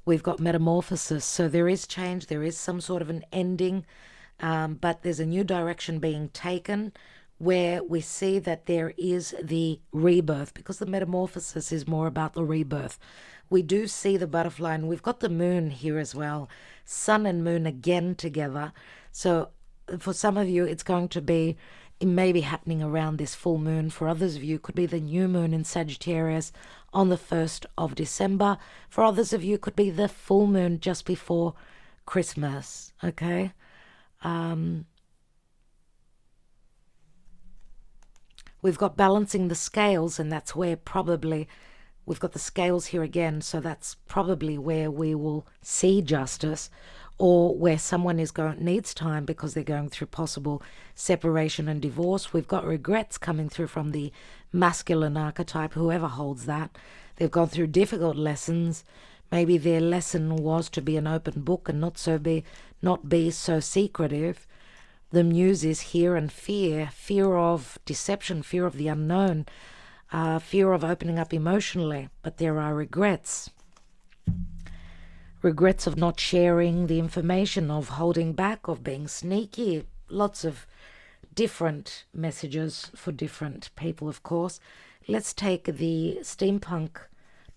we've got metamorphosis. So there is change. There is some sort of an ending, but there's a new direction being taken where we see that there is the rebirth, because the metamorphosis is more about the rebirth. We do see the butterfly, and we've got the moon here as well. Sun and moon again together. So for some of you, it's going to be, it may be happening around this full moon. For others of you, it could be the new moon in Sagittarius on the 1st of December. For others of you, it could be the full moon just before Christmas, okay? We've got balancing the scales, and that's where probably we've got the scales here again. So that's probably where we will see justice, or where someone needs time because they're going through possible separation and divorce. We've got regrets coming through from the masculine archetype, whoever holds that. They've gone through difficult lessons. Maybe their lesson was to be an open book and not be so secretive. The muse is here, and fear of deception, fear of the unknown, fear of opening up emotionally. But there are regrets. regrets of not sharing the information, of holding back, of being sneaky. Lots of different messages for different people, of course. Let's take the Steampunk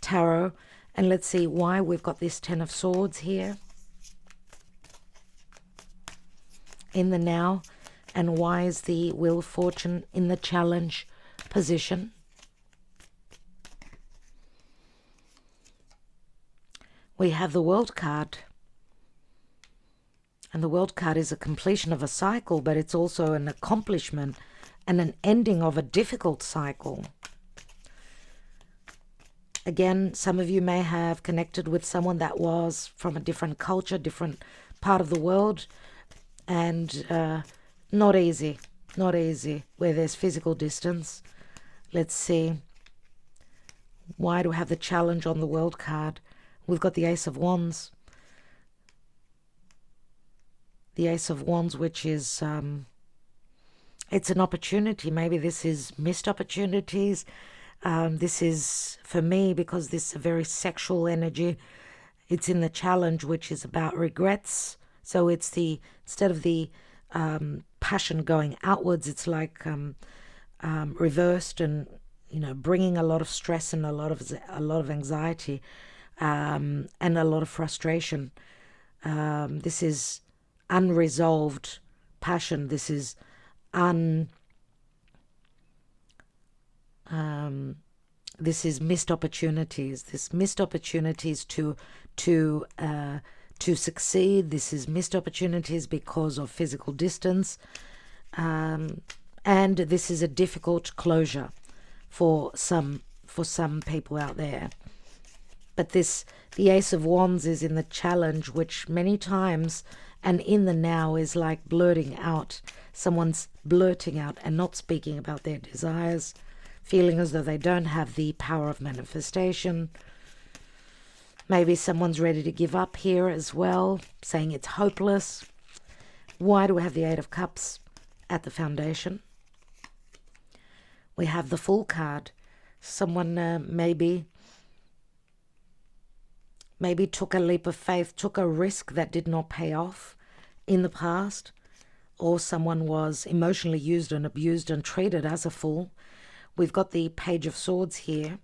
Tarot and let's see why we've got this Ten of Swords here in the now, and why is the Wheel of Fortune in the challenge position. We have the World card. And the World card is a completion of a cycle, but it's also an accomplishment and an ending of a difficult cycle. Again, some of you may have connected with someone that was from a different culture, different part of the world, and not easy where there's physical distance. Let's see. Why do we have the challenge on the World card? We've got the Ace of Wands. The Ace of Wands, which is, it's an opportunity. Maybe this is missed opportunities. This is, for me, because this is a very sexual energy, it's in the challenge, which is about regrets. So it's the, instead of the passion going outwards, it's like reversed and, you know, bringing a lot of stress and a lot of anxiety and a lot of frustration. This is unresolved passion. This is this is missed opportunities. This missed opportunities to succeed. This is missed opportunities because of physical distance, and this is a difficult closure for some people out there. But the Ace of Wands is in the challenge, which many times, and in the now, is like blurting out. Someone's blurting out and not speaking about their desires, feeling as though they don't have the power of manifestation. Maybe someone's ready to give up here as well, saying it's hopeless. Why do we have the Eight of Cups at the foundation? We have the Fool card. Someone maybe took a leap of faith, took a risk that did not pay off in the past, or someone was emotionally used and abused and treated as a fool. We've got the Page of Swords here.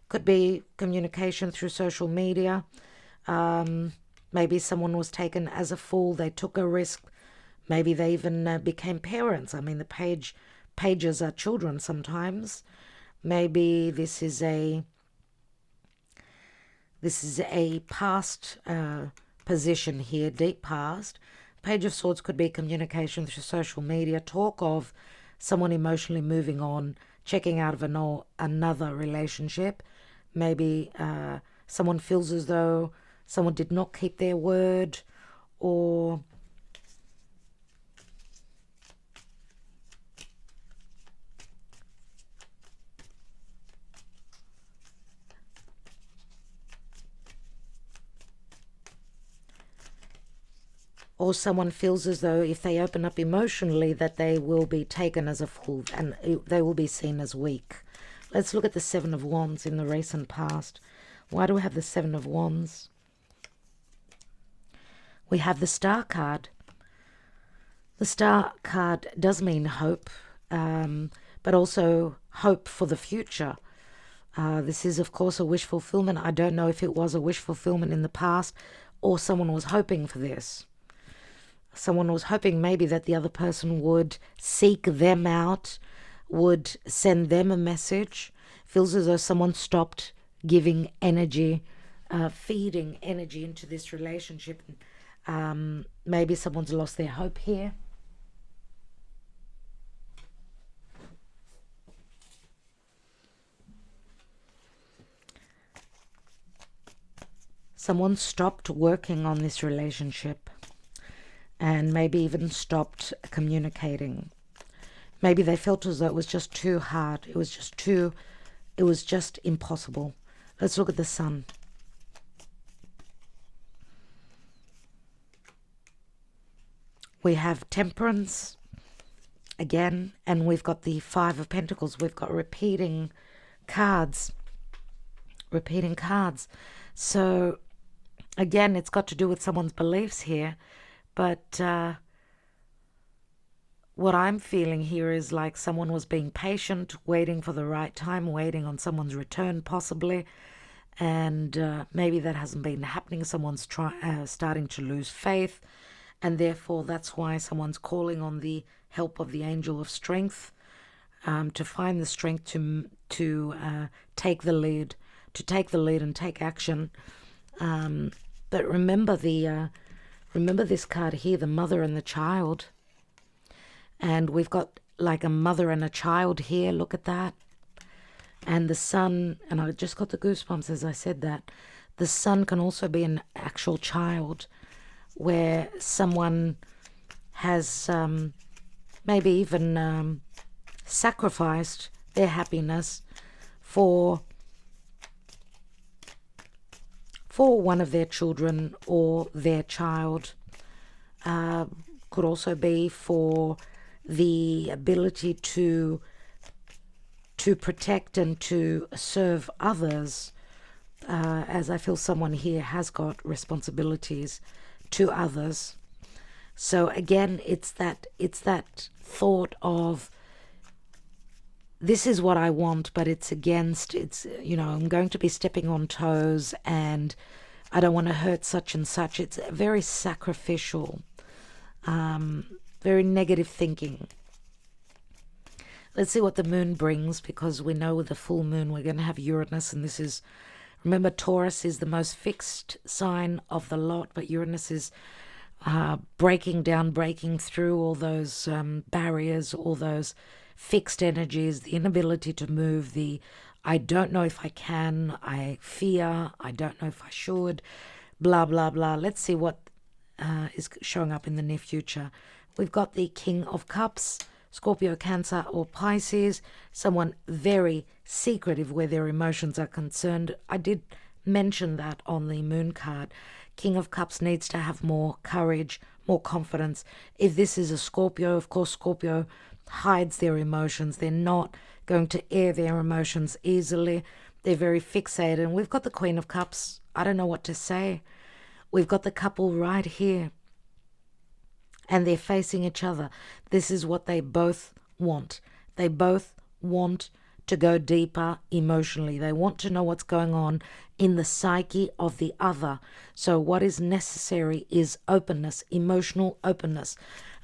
Could be communication through social media. Maybe someone was taken as a fool. They took a risk. Maybe they even became parents. I mean, the pages are children sometimes. Maybe this is a past position here, deep past. Page of Swords could be communication through social media, talk of someone emotionally moving on, checking out of another relationship. Maybe someone feels as though someone did not keep their word, or someone feels as though if they open up emotionally that they will be taken as a fool and they will be seen as weak. Let's look at the Seven of Wands in the recent past. Why do we have the Seven of Wands? We have the Star card. The Star card does mean hope, but also hope for the future. This is, of course, a wish fulfillment. I don't know if it was a wish fulfillment in the past or someone was hoping for this. Someone was hoping maybe that the other person would seek them out, would send them a message. Feels as though someone stopped giving energy, feeding energy into this relationship. Maybe someone's lost their hope here. Someone stopped working on this relationship and maybe even stopped communicating. Maybe they felt as though it was just too hard. It was just impossible. Let's look at the Sun. We have Temperance again, and we've got the Five of Pentacles. We've got repeating cards. So again, it's got to do with someone's beliefs here, but what I'm feeling here is like someone was being patient, waiting for the right time, waiting on someone's return possibly, and maybe that hasn't been happening. Someone's starting to lose faith, and therefore that's why someone's calling on the help of the angel of strength, to find the strength to take the lead, and take action. But remember this card here, the mother and the child. And we've got like a mother and a child here. Look at that. And the son, and I just got the goosebumps as I said that. The son can also be an actual child, where someone has maybe even sacrificed their happiness for one of their children or their child. Could also be for the ability to protect and to serve others, as I feel someone here has got responsibilities to others. So again, it's that thought of, this is what I want, but it's I'm going to be stepping on toes, and I don't want to hurt such and such. It's very sacrificial, very negative thinking. Let's see what the moon brings, because we know with the full moon we're going to have Uranus, and this is, remember, Taurus is the most fixed sign of the lot, but Uranus is breaking down, breaking through all those barriers, all those fixed energies, the inability to move, the I don't know if I can, I fear, I don't know if I should, blah, blah, blah. Let's see what is showing up in the near future. We've got the King of Cups, Scorpio, Cancer, or Pisces, someone very secretive where their emotions are concerned. I did mention that on the moon card. King of Cups needs to have more courage, more confidence. If this is a Scorpio, of course, Scorpio hides their emotions. They're not going to air their emotions easily. They're very fixated. And we've got the Queen of Cups. I don't know what to say. We've got the couple right here, and they're facing each other. This is what they both want. They both want to go deeper emotionally. They want to know what's going on in the psyche of the other. So what is necessary is openness, emotional openness.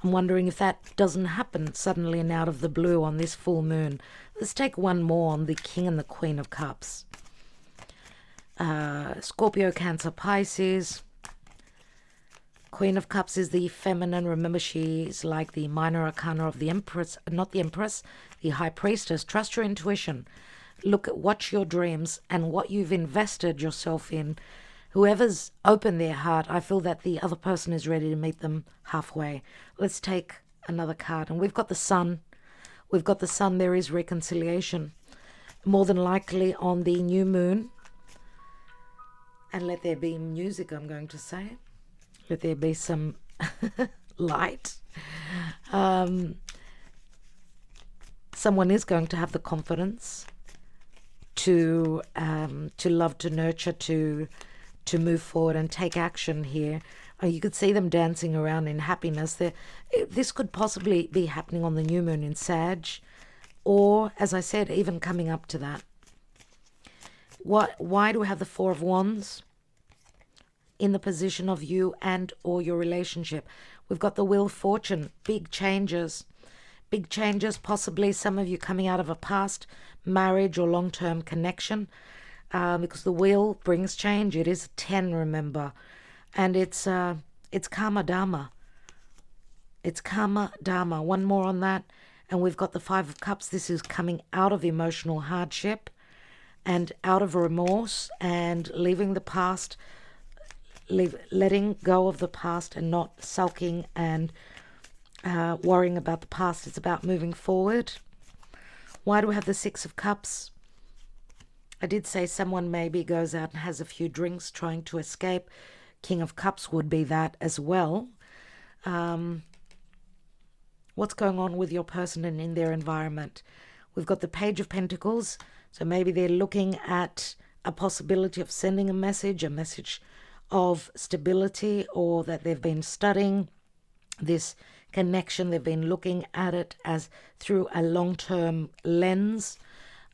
I'm wondering if that doesn't happen suddenly and out of the blue on this full moon. Let's take one more on the King and the Queen of Cups. Scorpio, Cancer, Pisces. Queen of Cups is the feminine. Remember, she's like the minor arcana of the Empress, not the Empress, the High Priestess. Trust your intuition. Watch your dreams and what you've invested yourself in. Whoever's opened their heart, I feel that the other person is ready to meet them halfway. Let's take another card. And we've got the Sun. We've got the Sun. There is reconciliation. More than likely on the new moon. And let there be music, I'm going to say. Let there be some light. Someone is going to have the confidence to love, to nurture, to move forward and take action here. You could see them dancing around in happiness. This could possibly be happening on the new moon in Sag, or, as I said, even coming up to that. Why do we have the Four of Wands in the position of you and or your relationship? We've got the Wheel of Fortune, big changes, possibly some of you coming out of a past marriage or long-term connection, because the wheel brings change. It is 10, remember, and it's karma dharma. It's karma dharma. One more on that, and we've got the Five of Cups. This is coming out of emotional hardship and out of remorse and leaving the past, letting go of the past and not sulking and worrying about the past. It's about moving forward. Why do we have the Six of Cups? I did say someone maybe goes out and has a few drinks trying to escape. King of Cups would be that as well. What's going on with your person and in their environment? We've got the Page of Pentacles. So maybe they're looking at a possibility of sending a message of stability, or that they've been studying this connection. They've been looking at it as through a long-term lens,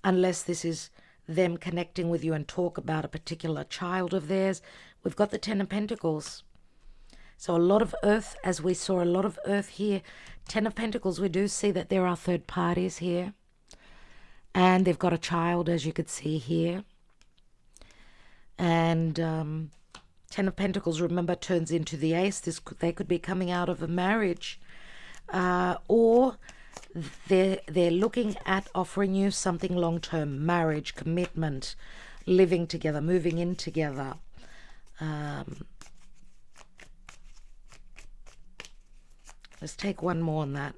unless this is them connecting with you and talk about a particular child of theirs. We've got the Ten of Pentacles. So a lot of earth, as we saw a lot of earth here. Ten of Pentacles, we do see that there are third parties here. And they've got a child, as you could see here. And Ten of Pentacles, remember, turns into the Ace. They could be coming out of a marriage. Or they're looking at offering you something long-term. Marriage, commitment, living together, moving in together. Let's take one more on that.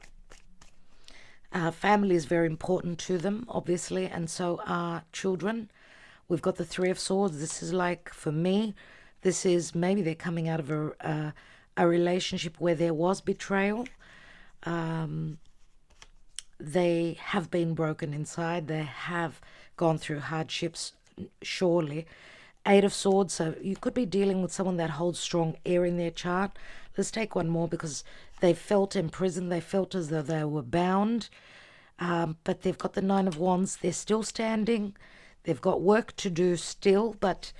Family is very important to them, obviously, and so are children. We've got the Three of Swords. This is like, for me, this is maybe they're coming out of a relationship where there was betrayal. They have been broken inside. They have gone through hardships, surely. Eight of Swords, so you could be dealing with someone that holds strong air in their chart. Let's take one more, because they felt imprisoned. They felt as though they were bound. But they've got the Nine of Wands. They're still standing. They've got work to do still, but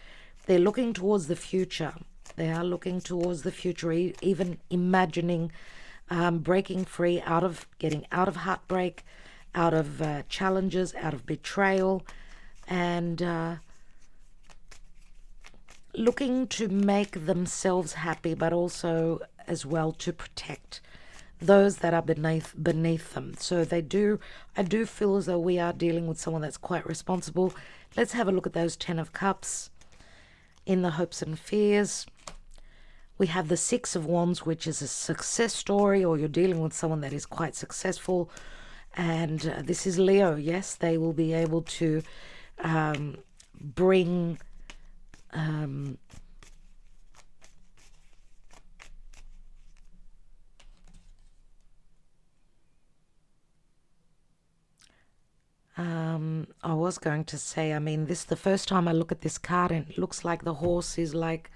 they're looking towards the future. They are looking towards the future, even imagining breaking free, getting out of heartbreak, out of challenges, out of betrayal, and looking to make themselves happy, but also as well to protect those that are beneath them. So I do feel as though we are dealing with someone that's quite responsible. Let's have a look at those Ten of Cups. In the hopes and fears, we have the Six of Wands, which is a success story, or you're dealing with someone that is quite successful. And this is Leo. Yes, they will be able to bring I was going to say, I mean, this the first time I look at this card, and it looks like the horse is like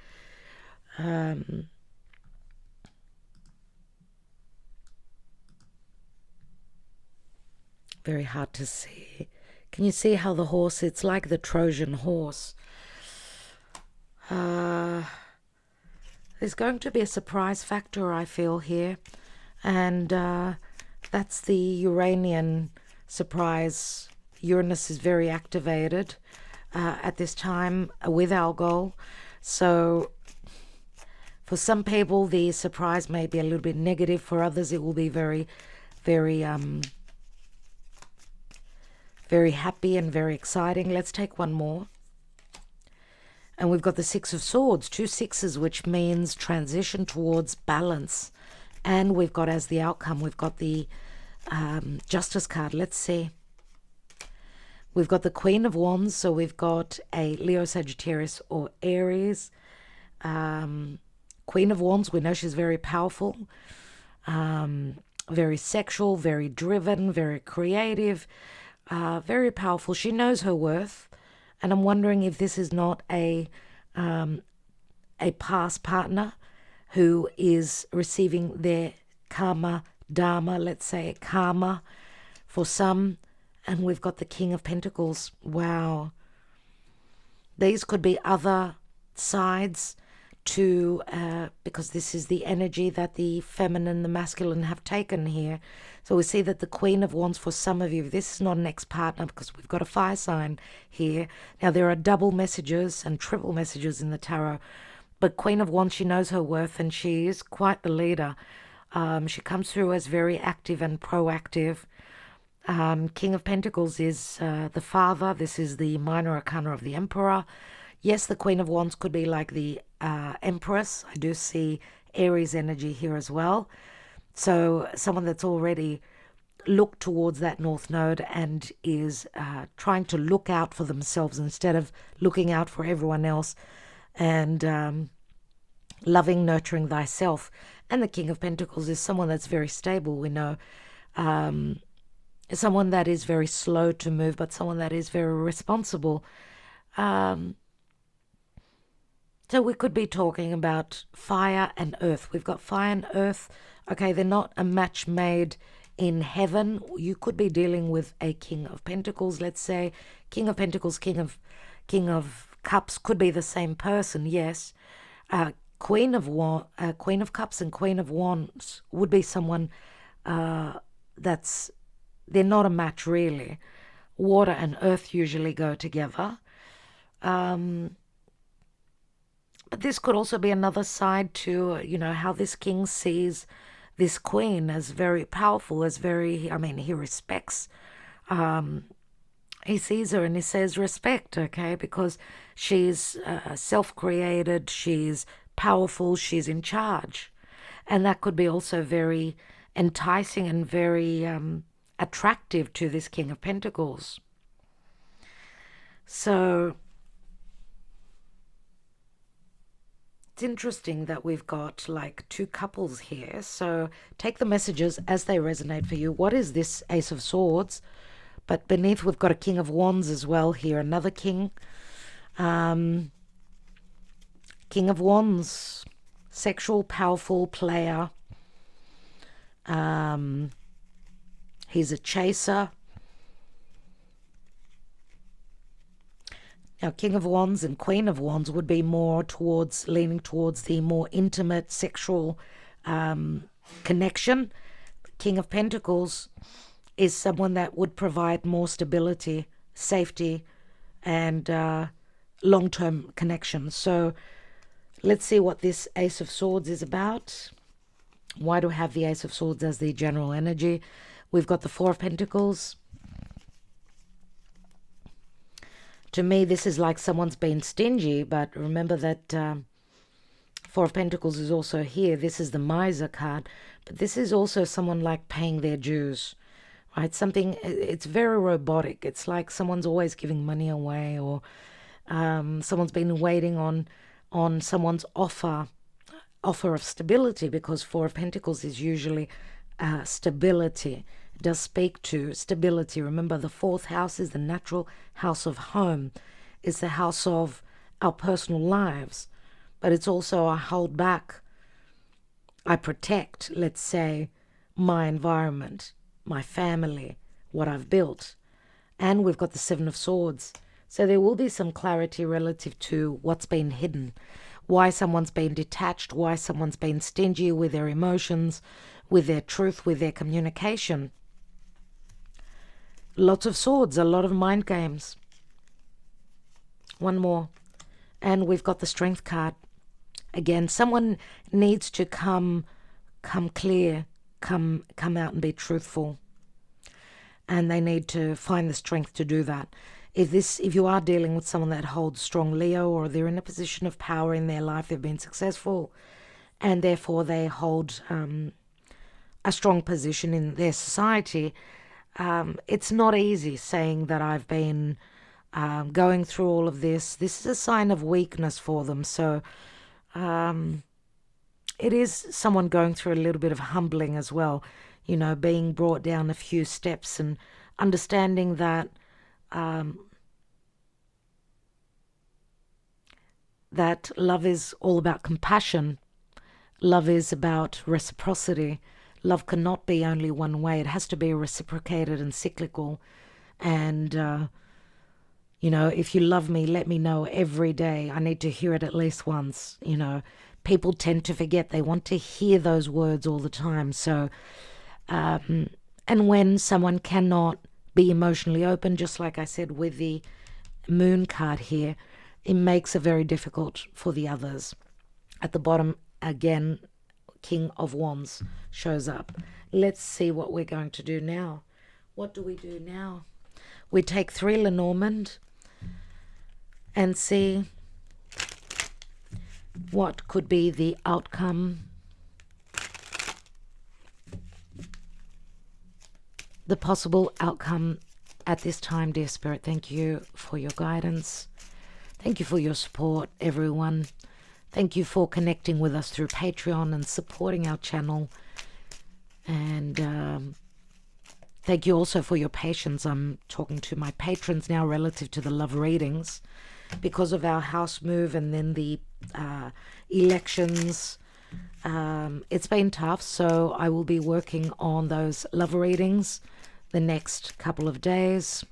very hard to see. Can you see how the horse, it's like the Trojan horse. There's going to be a surprise factor, I feel, here. And that's the Uranian surprise. Uranus is very activated at this time with Algol. So for some people, the surprise may be a little bit negative. For others, it will be very, very, very happy and very exciting. Let's take one more. And we've got the Six of Swords, two sixes, which means transition towards balance. And we've got, as the outcome, we've got the Justice card. Let's see. We've got the Queen of Wands, so we've got a Leo, Sagittarius, or Aries. Queen of Wands, we know she's very powerful, very sexual, very driven, very creative, very powerful. She knows her worth. And I'm wondering if this is not a past partner who is receiving their karma, dharma, let's say karma for some. And we've got the King of Pentacles. Wow. These could be other sides to, because this is the energy that the feminine, the masculine have taken here. So we see that the Queen of Wands, for some of you, this is not an ex-partner, because we've got a fire sign here. Now, there are double messages and triple messages in the tarot. But Queen of Wands, she knows her worth, and she is quite the leader. She comes through as very active and proactive. King of Pentacles is the father. This is the minor arcana of the Emperor. Yes, the Queen of Wands could be like the Empress. I do see Aries energy here as well. So someone that's already looked towards that North Node and is trying to look out for themselves instead of looking out for everyone else, and loving, nurturing thyself. And the King of Pentacles is someone that's very stable, we know. Someone that is very slow to move, but someone that is very responsible. So we could be talking about fire and earth. We've got fire and earth. Okay, they're not a match made in heaven. You could be dealing with a King of Pentacles, let's say. King of Pentacles, King of Cups could be the same person, yes. Queen of Cups and Queen of Wands would be someone that's, they're not a match really. Water and earth usually go together. But this could also be another side to, how this king sees this queen as very powerful, as very, he respects, he sees her and he says respect, okay, because she's self-created, she's powerful, she's in charge. And that could be also very enticing and very attractive to this King of Pentacles. So it's interesting that we've got like two couples here. So take the messages as they resonate for you. What is this Ace of Swords? But beneath we've got a King of Wands as well here. Another king. King of Wands. Sexual, powerful player. He's a chaser. Now, King of Wands and Queen of Wands would be more towards, leaning towards the more intimate sexual connection. King of Pentacles is someone that would provide more stability, safety, and long-term connection. So let's see what this Ace of Swords is about. Why do I have the Ace of Swords as the general energy? We've got the Four of Pentacles. To me, this is like someone's been stingy, but remember that Four of Pentacles is also here. This is the Miser card, but this is also someone like paying their dues, right? Something, it's very robotic. It's like someone's always giving money away, or someone's been waiting on someone's offer of stability, because Four of Pentacles is usually stability. It does speak to stability. Remember, the fourth house is the natural house of home. It's the house of our personal lives, but it's also I hold back, I protect, let's say, my environment, my family, what I've built. And we've got the Seven of Swords. So there will be some clarity relative to what's been hidden, why someone's been detached, why someone's been stingy with their emotions, with their truth, with their communication. Lots of swords, a lot of mind games. One more. And we've got the Strength card. Again, someone needs to come clear, come out and be truthful. And they need to find the strength to do that. If you are dealing with someone that holds strong Leo, or they're in a position of power in their life, they've been successful, and therefore they hold a strong position in their society, it's not easy saying that I've been going through all of this. This is a sign of weakness for them. So it is someone going through a little bit of humbling as well, being brought down a few steps and understanding that that love is all about compassion. Love is about reciprocity. Love cannot be only one way. It has to be reciprocated and cyclical. And, if you love me, let me know every day. I need to hear it at least once. People tend to forget. They want to hear those words all the time. So, and when someone cannot be emotionally open, just like I said with the Moon card here, it makes it very difficult for the others. At the bottom, again, King of Wands shows up. Let's see what we're going to do now. What do we do now? We take 3 Lenormand and see what could be the outcome. The possible outcome at this time, dear Spirit. Thank you for your guidance. Thank you for your support, everyone. Thank you for connecting with us through Patreon and supporting our channel. And thank you also for your patience. I'm talking to my patrons now relative to the love readings. because of our house move and then the elections. It's been tough, so I will be working on those love readings the next couple of days.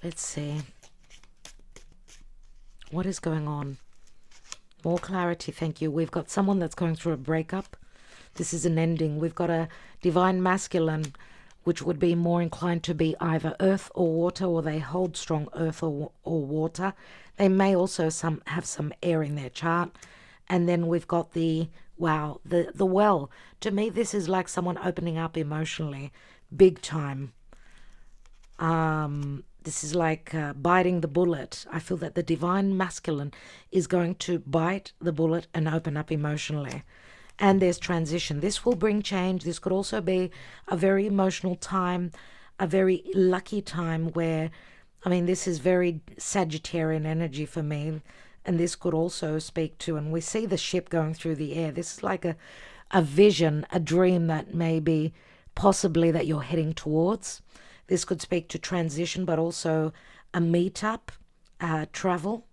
Let's see. What is going on? More clarity, thank you. We've got someone that's going through a breakup. This is an ending. We've got a divine masculine, which would be more inclined to be either earth or water, or they hold strong earth or water. They may also have some air in their chart. And then we've got the, wow, the well. To me, this is like someone opening up emotionally, big time. This is like biting the bullet. I feel that the divine masculine is going to bite the bullet and open up emotionally. And there's transition. This will bring change. This could also be a very emotional time, a very lucky time where, I mean, this is very Sagittarian energy for me. And this could also speak to, and we see the ship going through the air. This is like a vision, a dream that maybe possibly that you're heading towards. This could speak to transition, but also a meetup, travel.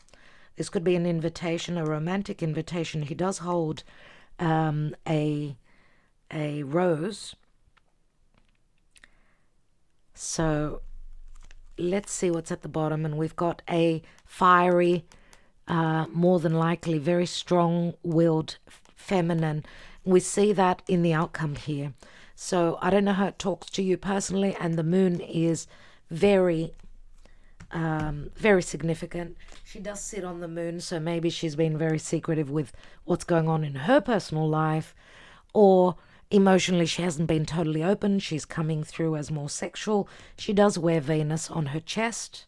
This could be an invitation, a romantic invitation. He does hold a rose. So let's see what's at the bottom. And we've got a fiery, more than likely, very strong-willed feminine. We see that in the outcome here. So I don't know how it talks to you personally, and the moon is very, very significant. She does sit on the moon, so maybe she's been very secretive with what's going on in her personal life, or emotionally she hasn't been totally open. She's coming through as more sexual. She does wear Venus on her chest,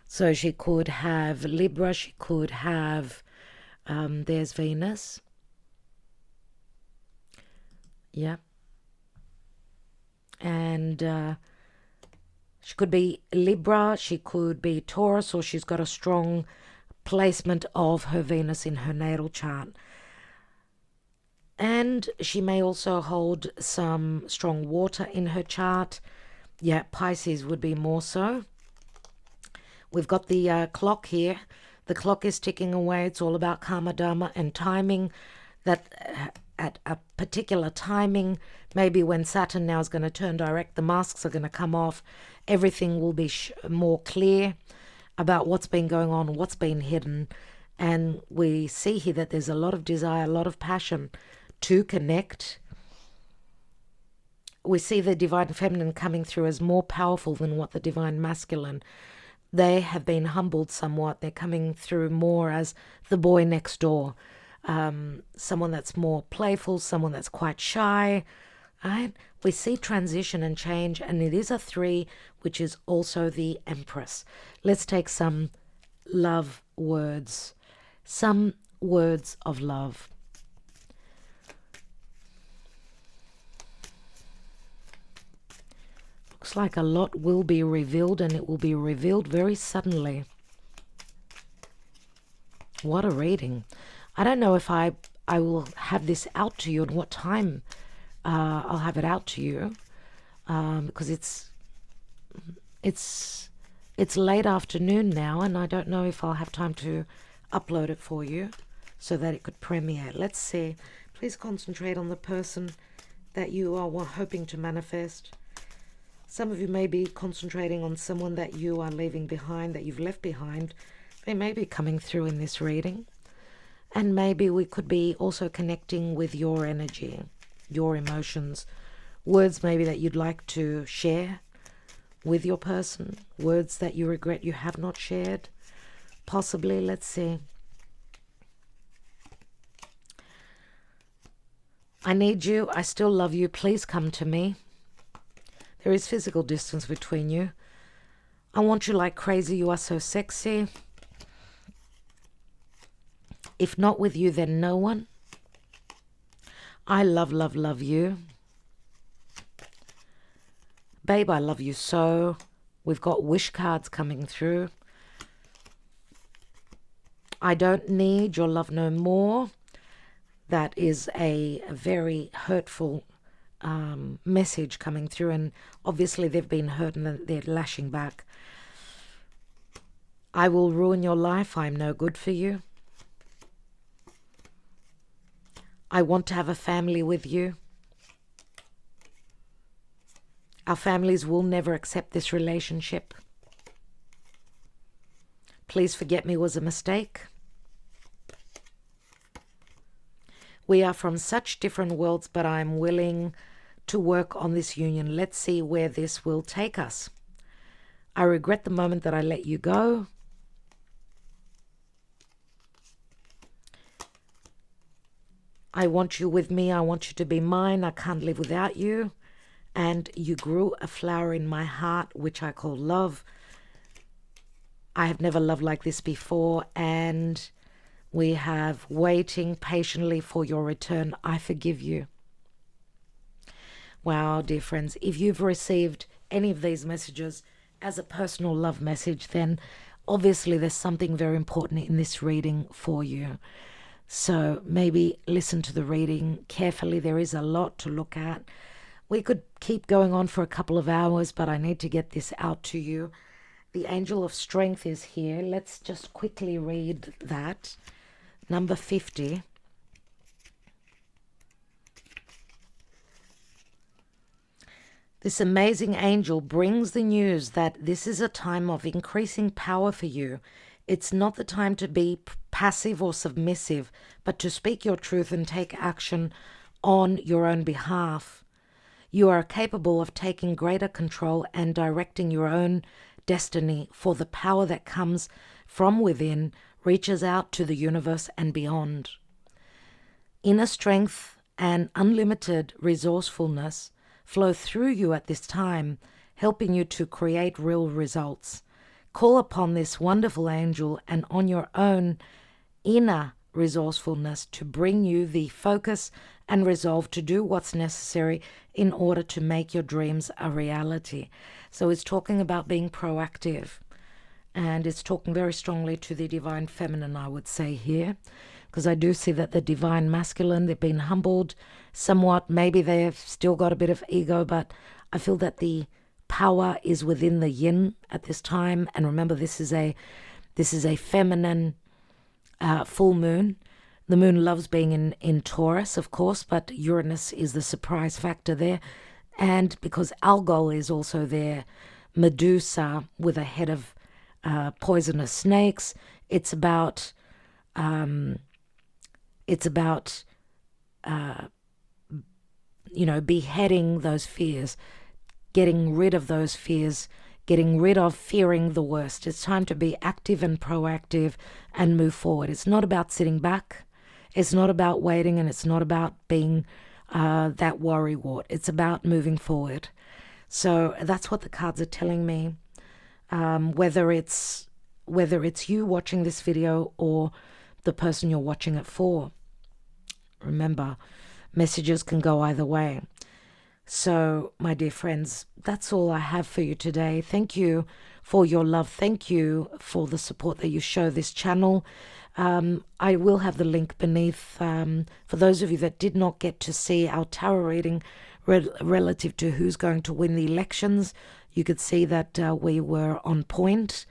so she could have Libra, she could have, there's Venus. Yeah. And she could be Libra, she could be Taurus, or she's got a strong placement of her Venus in her natal chart. And she may also hold some strong water in her chart. Yeah, Pisces would be more so. We've got the clock here. The clock is ticking away. It's all about karma, dharma, and timing. That at a particular timing, maybe when Saturn now is going to turn direct, the masks are going to come off. Everything will be more clear about what's been going on, what's been hidden. And we see here that there's a lot of desire, a lot of passion to connect. We see the divine feminine coming through as more powerful than what the divine masculine. They have been humbled somewhat. They're coming through more as the boy next door. Someone that's more playful, someone that's quite shy. Right? We see transition and change, and it is a 3, which is also the Empress. Let's take some love words. Some words of love. Looks like a lot will be revealed, and it will be revealed very suddenly. What a reading. I don't know if I will have this out to you and what time I'll have it out to you, because it's late afternoon now, and I don't know if I'll have time to upload it for you so that it could premiere. Let's see. Please concentrate on the person that you are hoping to manifest. Some of you may be concentrating on someone that you are leaving behind, that you've left behind. They may be coming through in this reading. And maybe we could be also connecting with your energy, your emotions, words maybe that you'd like to share with your person, words that you regret you have not shared, possibly. Let's see. I need you. I still love you. Please come to me. There is physical distance between you. I want you like crazy. You are so sexy. If not with you, then no one. I love, love, love you. Babe, I love you so. We've got wish cards coming through. I don't need your love no more. That is a very hurtful message coming through, and obviously they've been hurt and they're lashing back. I will ruin your life. I'm no good for you. I want to have a family with you. Our families will never accept this relationship. Please forget me was a mistake. We are from such different worlds, but I'm willing to work on this union. Let's see where this will take us. I regret the moment that I let you go. I want you with me. I want you to be mine. I can't live without you. And you grew a flower in my heart, which I call love. I have never loved like this before, and we have waiting patiently for your return. I forgive you. Wow, dear friends, if you've received any of these messages as a personal love message, then obviously there's something very important in this reading for you. So maybe listen to the reading carefully. There is a lot to look at. We could keep going on for a couple of hours, but I need to get this out to you. The angel of strength is here. Let's just quickly read that. Number 50. This amazing angel brings the news that this is a time of increasing power for you. It's not the time to be passive or submissive, but to speak your truth and take action on your own behalf. You are capable of taking greater control and directing your own destiny, for the power that comes from within reaches out to the universe and beyond. Inner strength and unlimited resourcefulness flow through you at this time, helping you to create real results. Call upon this wonderful angel and on your own inner resourcefulness to bring you the focus and resolve to do what's necessary in order to make your dreams a reality. So it's talking about being proactive, and it's talking very strongly to the divine feminine, I would say here, because I do see that the divine masculine, they've been humbled somewhat. Maybe they've still got a bit of ego, but I feel that the power is within the yin at this time. And remember, this is a feminine full moon. The moon loves being in Taurus, of course, but Uranus is the surprise factor there. And because Algol is also there, Medusa with a head of poisonous snakes, it's about beheading those fears, getting rid of those fears, getting rid of fearing the worst. It's time to be active and proactive and move forward. It's not about sitting back. It's not about waiting, and it's not about being that worrywart. It's about moving forward. So that's what the cards are telling me. Whether it's you watching this video or the person you're watching it for. Remember, messages can go either way. So, my dear friends, that's all I have for you today. Thank you for your love. Thank you for the support that you show this channel. I will have the link beneath for those of you that did not get to see our tarot reading relative to who's going to win the elections. You could see that we were on point.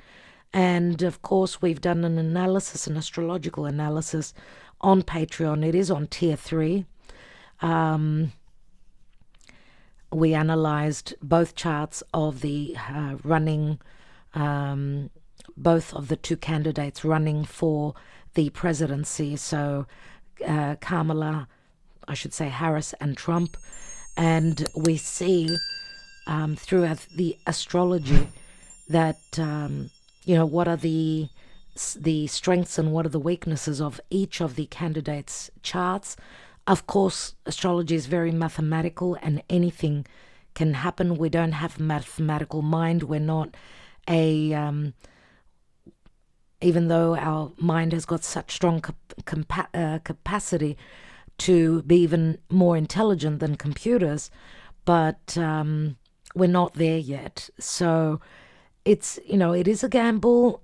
And of course, we've done an analysis, an astrological analysis on Patreon. It is on tier 3. We analyzed both charts of the running, both of the two candidates running for the presidency. So Kamala, I should say Harris and Trump. And we see through the astrology that, what are the strengths and what are the weaknesses of each of the candidates' charts. Of course, astrology is very mathematical and anything can happen. We don't have a mathematical mind. We're not even though our mind has got such strong capacity to be even more intelligent than computers, but we're not there yet. So it is a gamble,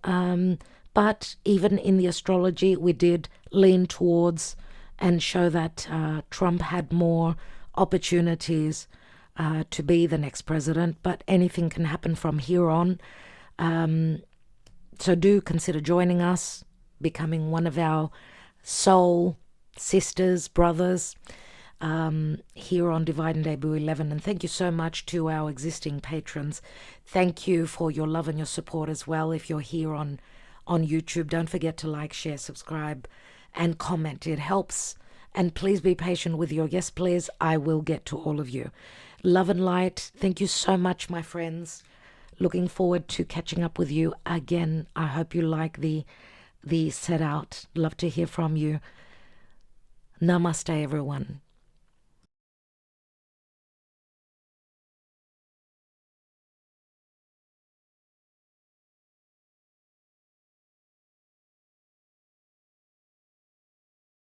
but even in the astrology, we did lean towards and show that Trump had more opportunities to be the next president, but anything can happen from here on. So do consider joining us, becoming one of our soul sisters, brothers, here on Divide and Debut 11. And thank you so much to our existing patrons. Thank you for your love and your support as well. If you're here on YouTube, don't forget to like, share, subscribe, and comment. It helps. And please be patient with your yes, please. I will get to all of you. Love and light. Thank you so much, my friends. Looking forward to catching up with you again. I hope you like the set out. Love to hear from you. Namaste, everyone.